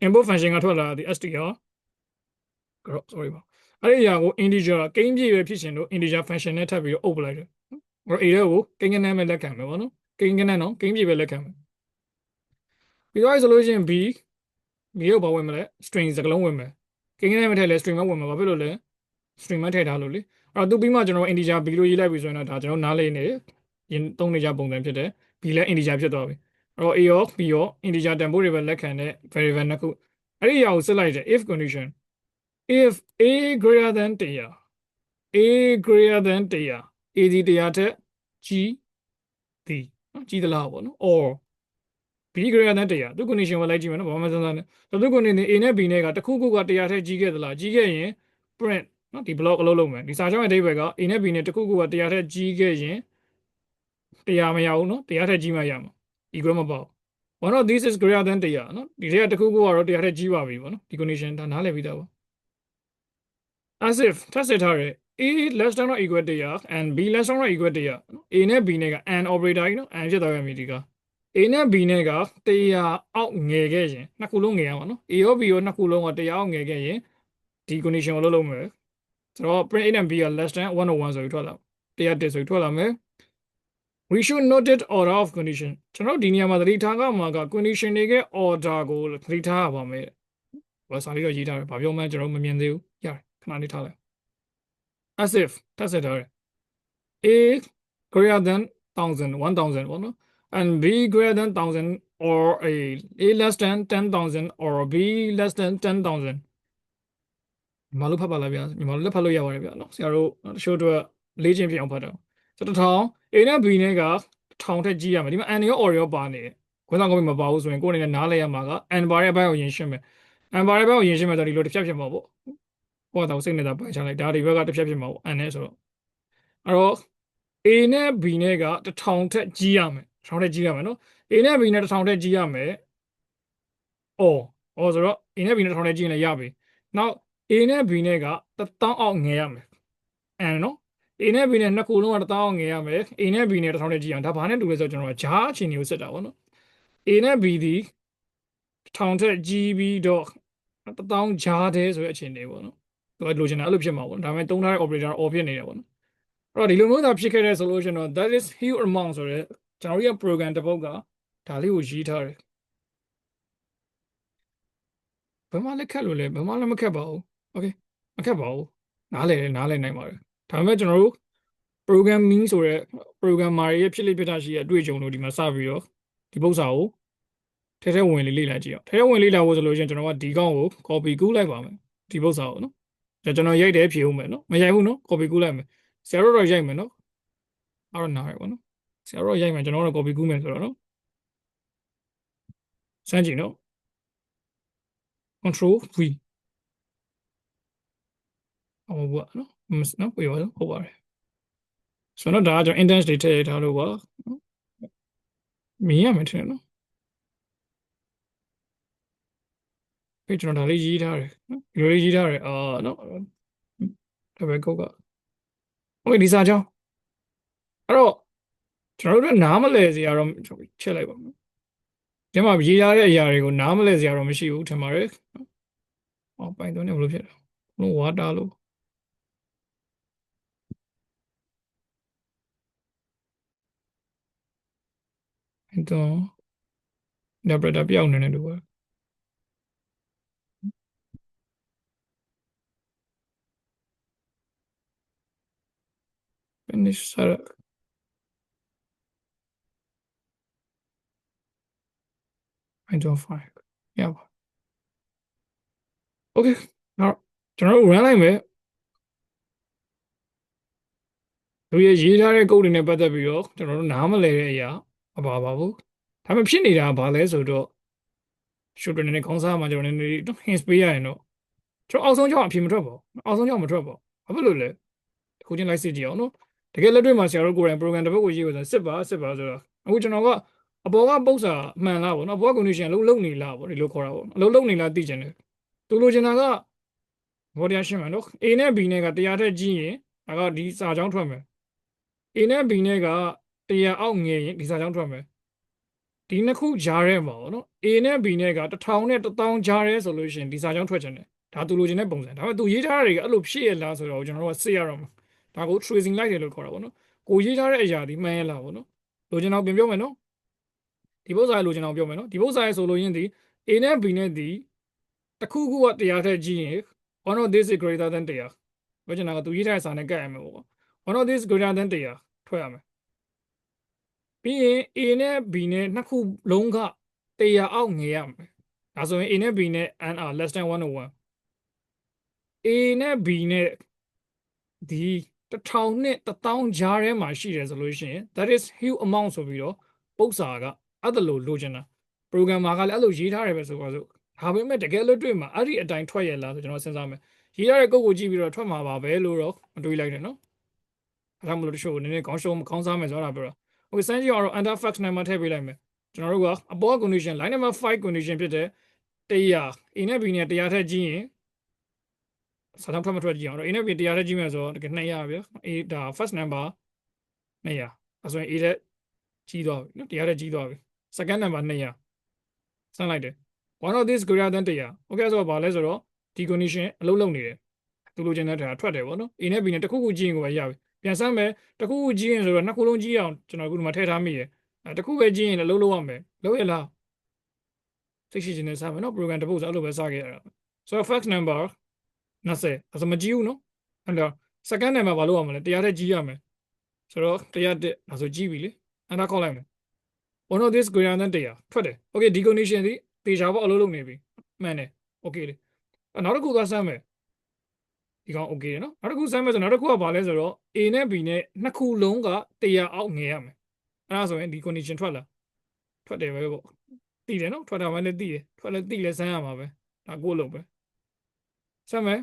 input function ကထွက်လာတဲ့ str sorry ပါအဲ့ဒီအရာကို integer ကိန်းပြည့်ပဲဖြစ်ရှင်လို့ integer function နဲ့ထပ်ပြီးတော့အုပ်ပလိုက်တယ်အဲ့တော့ a ကိုကိန်းကနန်းပဲလက်ခံမယ်ပေါ့နော်ကိန်းကနန်းတော့ကိန်းပြည့်ပဲလက်ခံမယ်ပြီးတော့ဆိုလို့ရှိရင် b ကိုဘာဝင်မလဲ string စကားလုံးဝင်မယ်ကိန်းကနန်းမထည့်လဲ string မဝင်မှာဘာဖြစ်လို့လဲ string မထည့်ထားလို့လေအဲ့တော့သူပြီးမှကျွန်တော် integer b လို့ရေးလိုက်ပြီဆိုရင်တော့ဒါကျွန်တော်နားလေးနေရင်သုံးနေကြပုံစံဖြစ်တယ် b လည်း integer ဖြစ်သွားပြီအဲ့တော့ a ရော b ရော integer တန်ဖိုးတွေပဲလက်ခံတဲ့ variable နှစ်ခုအဲ့ဒီအရာကိုစစ်လိုက်တယ် if condition if a greater than 100 a greater than 100 a ဒီ100ထက်ကြီးသည်ကြီးသလားပေါ့နော် or b greater than 100သူ condition ကိုလိုက်ကြည့်မယ်နော်ဘာမှမစဉ်းစားနဲ့သူ condition a နဲ့ b နဲ့ကတစ်ခုခုက100ထက်ကြီးခဲ့သလားကြီးခဲ့ရင် print နော်ဒီ block အလုပ်လုပ်မယ်ဒီစာကြောင်းရဲ့အဓိပ္ပာယ်က a နဲ့ b နဲ့တစ်ခုခုက100ထက်ကြီးခဲ့ရင်100မရဘူးနော်100ထက်ကြီးမှရမှာ equal မပေါ့ one of these is greater than 100နော်ဒီထဲကတစ်ခုခုကတော့100ထက်ကြီးပါပြီပေါ့နော်ဒီ condition ဒါနားလည်ပြီးသားပါ as if ထပ်စစ်ထားတယ် a less than or equal to 100 and b less than or equal to 100 a နဲ့ b နဲ့က and operator ကြီးနော် and ဖြစ်သွားရမည်ဒီက a နဲ့ b နဲ့က100အောက်ငယ်ခဲ့ရင်နှစ်ခုလုံးငယ်ရမှာနော် a ရော b ရောနှစ်ခုလုံးက100အောက်ငယ်ခဲ့ရင်ဒီ condition ကိုလုပ်မယ်ဆိုတော့ print a နဲ့ b က less than 101ဆိုပြီးထွက်လာ101ဆိုပြီးထွက်လာမယ် we should note it order of condition ကျွန်တော်ဒီနေရာမှာသတိထားကမှာက condition တွေက order ကိုသတိထားရပါမယ်ဘာစာလေးတော့ရေးထားတယ်ဘာပြောမှန်းကျွန်တော်မမြင်သေးဘူးရတယ်ခဏလေးထားလိုက် as if ထပ်ဆက်ထားတယ် a greater than 1000 1000ပေါ့နော် and b greater than 1000 or a less than 10000 or b less than 10000ညီမတို့ဖတ်ပါလားဗျာညီမတို့လည်းဖတ်လို့ရပါတယ်ဗျာနော်ဆရာတို့တချို့တော့လေ့ကျင့်ပြအောင်ဖတ်တယ်ဆိုတော့1000 a နဲ့ b နဲ့က1000ထက်ကြီးရမယ်ဒီမှာ n ရော or ရောပါနေတယ်ခွန်းဆောင်ကုန်ပြီမပါဘူးဆိုရင်ကိုယ်အနေနဲ့နားလဲရမှာက n ပါတဲ့ဘက်ကိုယင်ရှင်းမယ် n ပါတဲ့ဘက်ကိုယင်ရှင်းမယ်ဆိုတော့ဒီလိုတစ်ဖြတ်ဖြစ်မှာပေါ့ဟိုကတော့စိတ်နေတာပိုင်ချလိုက်ဒါဒီဘက်ကတစ်ဖြတ်ဖြစ်မှာပေါ့ n နဲ့ဆိုတော့အဲ့တော့ a နဲ့ b နဲ့က1000ထက်ကြီးရမယ်1000ထက်ကြီးရမယ်နော် a နဲ့ b နဲ့1000ထက်ကြီးရမယ် or ဆိုတော့ a နဲ့ b နဲ့1000ထက်ကြီးရင်လည်းရပြီနောက် a နဲ့ b နဲ့က1000အောက်ငယ်ရမယ် n နော် a နဲ့ b နဲ့နှစ်ခုလုံးက1000အောက်ငယ်ရမယ် a နဲ့ b နဲ့1000ထက်ကြီးအောင်ဒါဘာနဲ့တူလဲဆိုတော့ကျွန်တော်ကဂျားအခြေအနေကိုစစ်တာပေါ့နော် a နဲ့ b ဒီ1000ထက်ကြီးပြီးတော့1000ဂျားတဲ့ဆိုတဲ့အခြေအနေပေါ့နော်သူကလိုချင်တာအဲ့လိုဖြစ်မှာပေါ့ဒါပေမဲ့သုံးထားတဲ့ operator or ဖြစ်နေတယ်ပေါ့နော်အဲ့တော့ဒီလိုမျိုးသာဖြစ်ခဲ့တဲ့ solution တော့ that is huge amount ဆိုတဲ့ကျွန်တော်ရဲ့ program တစ်ပုဒ်ကဒါလေးကိုရေးထားတယ်ဘယ်မှလက်ခတ်လို့လဲဘယ်မှလည်းမခက်ပါဘူး okay မခက်ပါဘူးနားလည်နိုင်ပါတယ်ဒါပေမဲ့ကျွန်တော်တို့ programming ဆိုတဲ့ programmer ရဲ့ဖြစ်လိဖြစ်တာရှိတဲ့အတွေ့အကြုံတို့ဒီမှာစပြီးတော့ဒီပု္ပ္ပစာကို ထဲဝင်လေးလေ့လာကြည့်အောင်ထဲဝင်လေ့လာဖို့ဆိုလို့ရှိရင်ကျွန်တော်ကဒီကောင်ကို copy ကူးလိုက်ပါမယ်ဒီပု္ပ္ပစာကိုနော်ကျွန်တော်ရိုက်တယ်ဖြေဦးမယ်နော်မရိုက်ဘူးနော် copy ကူးလိုက်မယ်ဆရာတို့တော့ရိုက်မယ်နော်အဲ့တော့နားရပါနော်ဆရာတို့ရိုက်မယ်ကျွန်တော်တို့ copy ကူးမယ်ဆိုတော့နော်စမ်းကြည့်နော် control v ဟောဘောနော်နော်ပြပါဟုတ်ပါတယ်ဆိုတော့ဒါကကျွန်တော် index တွေထည့်ထားလို့ပါမြင်ရမယ်ထင်တယ်နော်ပြီးကျွန်တော်ဒါလေးရေးထားတယ်နော်ဒီလိုလေးရေးထားတယ်နော်ဒါပဲကုတ်ကโอเคဒီစာကြောင်းအဲ့တော့ကျွန်တော်တို့နားမလဲစရာတော့ချက်လိုက်ပါမယ်ဒီမှာရေးထားတဲ့အရာတွေကိုနားမလဲစရာတော့မရှိဘူးထင်ပါတယ်ပိုင်သွင်းနေဘလို့ဖြစ်တယ်ဘလို့ဝါတာလို့အဲ့တော့ interpreter ပြောင်းနေတယ်တူပါ finish ဆရာ9.5ရပါ okay နောက်ကျွန်တော်တို့ run လိုက်မယ်လူရေးထားတဲ့ code တွေနဲ့ပတ်သက်ပြီးတော့ကျွန်တော်တို့နားမလည်တဲ့အရာမပါပါဘူးဒါပေမဲ့ဖြစ်နေတာကဘာလဲဆိုတော့ shooter နဲ့ခေါင်းစားမှာကျွန်တော်နည်းနည်း hints ပေးရရင်တော့ကျွန်တော်အောက်ဆုံးကြောင်းအဖြေမထွက်ပါဘူးအောက်ဆုံးကြောင်းမထွက်ပါဘူးဘာဖြစ်လို့လဲခုချင်းလိုက်စစ်ကြည့်အောင်နော်တကယ်လက်တွေ့မှာဆရာတို့ကိုယ်တိုင် program တစ်ပုဒ်ကိုရေးလို့ဆိုစစ်ပါဆိုတော့အခုကျွန်တော်ကအပေါ်ကပု္ပ္ပစာမှန်လားပေါ့နော်အပေါ်က condition လုံးနေလားပေါ့ဒီလိုခေါ်တာပေါ့အလုံးနေလားသိချင်တယ်သူလိုချင်တာကဘောတရားရှင်းမှာနော် A နဲ့ B နဲ့ကတရားထက်ကြီးရင်ဒါကဒီစာကြောင်းထွက်မယ် A နဲ့ B နဲ့ကတရားအောက်ငယ်ရင်ဒီစာကြောင်းထွက်မယ်ဒီနှစ်ခုကြားထဲမှာပေါ့နော် A နဲ့ B နဲ့က1000နဲ့1000ကြားထဲဆိုလို့ရှိရင်ဒီစာကြောင်းထွက်ချင်တယ်ဒါသူလိုချင်တဲ့ပုံစံဒါပေမဲ့သူရေးထားတာတွေကအဲ့လိုဖြစ်ရလားဆိုတော့ကျွန်တော်တို့ကစစ်ရတော့မှာဒါကို tracing လိုက်တယ်လို့ခေါ်တာပေါ့နော်ကိုရေးထားတဲ့အရာဒီမှန်ရလားပေါ့နော်လိုချင်အောင်ပြင်ပြောမယ်နော်ဒီပု္ပ္ပစာလိုချင်အောင်ပြောမယ်နော်ဒီပု္ပ္ပစာဆိုလို့ရင်းဒီ A နဲ့ B နဲ့ဒီတစ်ခုခုကတရားထက်ကြီးရင် one of this is greater than တရားပြောချင်တာကသူရေးထားတဲ့စာနဲ့ကပ်ရမယ်ပေါ့ one of this greater than တရားထွက်ရမယ်ပြီးရင် A နဲ့ B နဲ့နှစ်ခုလုံးကတရားအောက်ငယ်ရမယ်ဒါဆိုရင် A နဲ့ B နဲ့ n are less than 101 A နဲ့ B နဲ့ဒီ1000နဲ့1000ကြားထဲမှာရှိတယ်ဆိုလို့ရှိရင် that is huge amount ဆိုပြီးတော့ပု္ပ္ပစာကအဲ့ဒါလိုချင်တာ programmer ကလည်းအဲ့လိုရေးထားတယ်ပဲဆိုပါစို့ဒါပေမဲ့တကယ်လို့တွေ့မှာအဲ့ဒီအတိုင်းထွက်ရလားဆိုကျွန်တော်စဉ်းစားမယ်ရေးထားတဲ့ကုတ်ကိုကြည့်ပြီးတော့ထွက်မှာပါပဲလို့တော့မတွေးလိုက်နဲ့နော်အဲ့ဒါမလို့တချို့နည်းနည်းခေါင်းစားမယ်ဆိုတာပြောတာ okay စမ်းကြည့်အောင် under fact number ထည့်ပေးလိုက်မယ်ကျွန်တော်တို့ကအပေါ် condition line number 5 condition ဖြစ်တဲ့တရား A နဲ့ B နဲ့တရားထက်ကြီးရင်စာတောင်းထွက်မထွက်ကြည့်အောင်တော့ A နဲ့ B တရားထက်ကြီးမယ်ဆိုတော့တကယ်200ဗျာ A ဒါ first number 200အဲဆိုရင် A ထက်ကြီးသွားပြီနော်တရားထက်ကြီးသွားပြီ second number 200စမ်းလိုက်တယ် one of this greater than 100 okay ဆိုတော့ဘာလဲဆိုတော့ဒီ condition အလုပ်လုပ်နေတယ်သူလိုချင်တဲ့ထားထွက်တယ်ပေါ့နော် A နဲ့ B နဲ့တစ်ခုခုကြီးရင်ကိုပဲရပြီပြန်စမ်းမယ်တစ်ခုခုကြီးရင်ဆိုတော့နှစ်ခုလုံးကြီးအောင်ကျွန်တော်အခုဒီမှာထည့်ထားမိရယ်တစ်ခုပဲကြီးရင်လည်းလုပ်ရမယ်လုပ်ရလားသိရှိခြင်းနဲ့စမ်းမယ်နော် program တစ်ပုဒ်ဆိုအဲ့လိုပဲစခဲ့ရတာဆိုတော့ first number 20အဲ့ဆိုမကြီးဘူးနော်အဲ့တော့ second number ဘာလုပ်ရမလဲတရားထက်ကြီးရမယ်ဆိုတော့101ဒါဆိုကြီးပြီလေအဲ့ဒါခေါက်လိုက်မယ် one of this greater than 100ထွက်တယ် okay ဒီ condition ဒီတေချာပေါ့အလုပ်လုပ်နေပြီမှန်တယ် okay လေနောက်တစ်ခုသွားစမ်းမယ်ဒီကောင် okay နော်နောက်တစ်ခုစမ်းမယ်ဆိုနောက်တစ်ခုကဘာလဲဆိုတော့ A နဲ့ B နဲ့နှစ်ခုလုံးက100အောက်ငယ်ရမယ်အဲ့ဒါဆိုရင်ဒီ condition ထွက်လာထွက်တယ်ပဲပေါ့သိတယ်နော်ထွက်တာမှလည်းသိတယ်ထွက်လည်းသိလည်းစမ်းရမှာပဲဒါကိုလုံးပဲစမ်းမယ်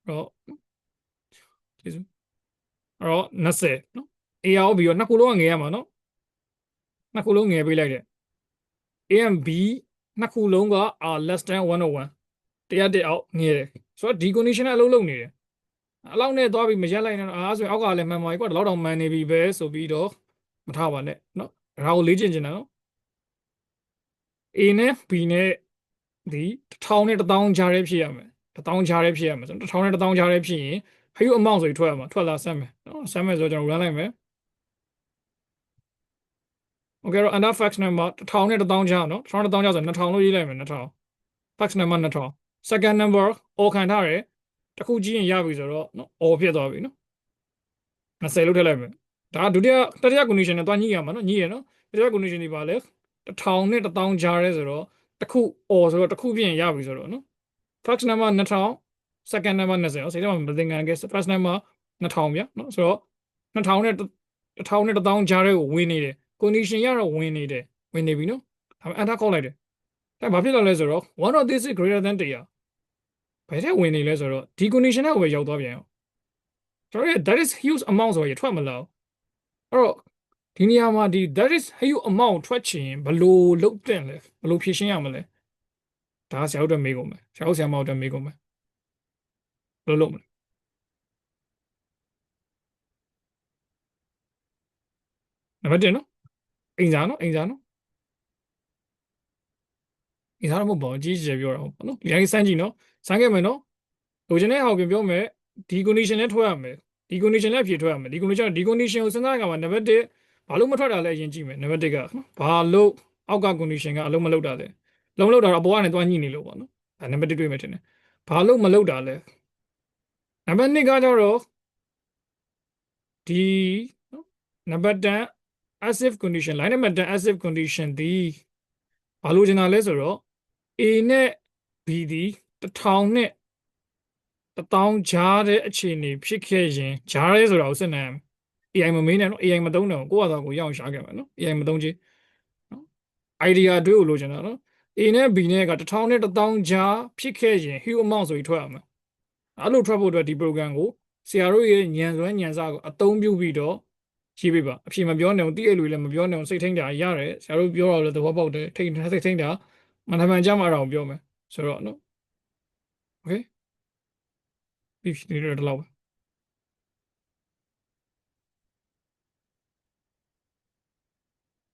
တော့ကျေးဇူးအဲ့တော့20နော် A ရော B ရောနှစ်ခုလုံးကငယ်ရမှာနော်နှစ်ခုလုံးငယ်ပေးလိုက်တယ် A and B နှစ်ခုလုံးက are less than 101တရားတက်အောက်ငယ်တယ်ဆိုတော့ဒီ condition နဲ့အလုပ်လုပ်နေတယ်အလောက်နဲ့သွားပြီးမရက်လိုက်နဲ့အားဆိုရင်အောက်ကလည်းမှန်ပါပြီကွာဒီလောက်တော့မှန်နေပြီပဲဆိုပြီးတော့မထားပါနဲ့နော်ဒါကိုလေ့ကျင့်နေတာနော် A နဲ့ B နဲ့ဒီ1000နဲ့1000ကြားထဲဖြစ်ရမယ်1000ကြားထဲဖြစ်ရမယ်ဆိုတော့1000နဲ့1000ကြားထဲဖြစ်ရင် huge amount ဆိုပြီးထွက်ရမှာထွက်လာစမ်းမယ်နော်စမ်းမယ်ဆိုတော့ကျွန်တော် run လိုက်မယ် okay တော့ under fact number 1000နဲ့1000ကြားနော်1000နဲ့1000ကြားဆို2000လို့ရေးလိုက်မယ်2000 fact number 2000 second number all ခံထားတယ်တစ်ခုကြီးရင်ရပြီဆိုတော့နော် all ဖြစ်သွားပြီနော်20လို့ထည့်လိုက်မယ်ဒါဒုတိယတတိယ condition နဲ့တွားညှိရမှာနော်ညှိရနော်တတိယ condition ဒီပါလဲ 1000နဲ့1000ကြားရဲဆိုတော့တစ်ခု or ဆိုတော့တစ်ခုပြင်ရပြီဆိုတော့နော် first number 2000 second number 20နော်စိတ်ထဲမှာမသင်္ကန်းကဲ first number 2000ဗျာနော်ဆိုတော့2000နဲ့1000နဲ့1000ကြားရဲကိုဝင်နေတယ် condition ရတော့ဝင်နေတယ်ဝင်နေပြီနော်ဒါပေမဲ့ enter ခေါက်လိုက်တယ်ဒါဘာဖြစ်လာလဲဆိုတော့ one of this is greater than 100ဘယ်ထဲဝင်နေလဲဆိုတော့ဒီ condition နဲ့ကိုပဲရောက်သွားပြန်အောင်ကျွန်တော်ရဲ့ that is huge amount ဆိုရထွက်မလာဘူးအဲ့တော့ဒီနေရာမှာဒီ that is huge amount ထွက်ချင်ဘလို့လုတ်တင်လဲဘလို့ဖြည့်ရှင်းရမလဲဒါဆရာတို့အတွက်မေးကုန်မယ်ဆရာတို့ဆရာမတို့အတွက်မေးကုန်မယ်ဘလို့လုပ်မလဲနံပါတ်1နော်အိမ်စာနော်အိမ်စာနော်အိမ်စာတော့မဟုတ်ပါဘူးအကြီးကြီးပြောတာဟုတ်ပါနော်ဒီတိုင်းစမ်းကြည့်နော်စမ်းခဲ့မယ်နော်လိုချင်တဲ့ဟာကိုပြောမယ်ဒီ condition နဲ့ထွက်ရမယ်ဒီ condition နဲ့ဖြည့်ထွက်ရမယ်ဒီ condition ကိုစဉ်းစားကြမှာနံပါတ်1ဘာလို့မထွက်တာလဲအရင်ကြည့်မယ်နံပါတ်1ကဘာလို့အောက်က condition ကအလုံးမလုပ်တာလဲလုံးမလုပ်တာတော့အပေါ်ကနေတွားညှိနေလို့ပေါ့နော်ဒါနံပါတ်1တွေ့မယ်ထင်တယ်ဘာလို့မလုပ်တာလဲနံပါတ်2ကကြတော့ဒီနော်နံပါတ်10 active condition line နံပါတ်10 active condition ဒီဘာလို့ကျင်တာလဲဆိုတော့ A နဲ့ B ဒီ1000နဲ့1000ကြားတဲ့အခြေအနေဖြစ်ခဲ့ရင်ကြားရဲဆိုတာကိုစစ်နိုင်ရမယ် AI မမေးနဲ့နော် AI မသုံးတော့ကိုယ့်ဟာကိုရအောင်ရှာခဲ့မယ်နော် AI မသုံးချေနော် idea တွေးကိုလိုချင်တာနော် A နဲ့ B နဲ့က1000နဲ့1000ကြားဖြစ်ခဲ့ရင် huge amount ဆိုပြီးထွက်ရမယ်အဲ့လိုထွက်ဖို့အတွက်ဒီ program ကိုဆရာတို့ရဲ့ညံစွမ်းညံစကိုအသုံးပြုပြီးတော့ရေးပေးပါအဖြေမပြောနိုင်ဘူးတိအဲ့လူလည်းမပြောနိုင်ဘူးစိတ်ထိန်တာရတယ်ဆရာတို့ပြောတော့လည်းသဘောပေါက်တယ်ထိန်စိတ်ထိန်တာမနမှန်ကြမှာတော့ပြောမယ်ဆိုတော့နော် okay ပြီးပြီဒီလိုတော့လောက်ပဲ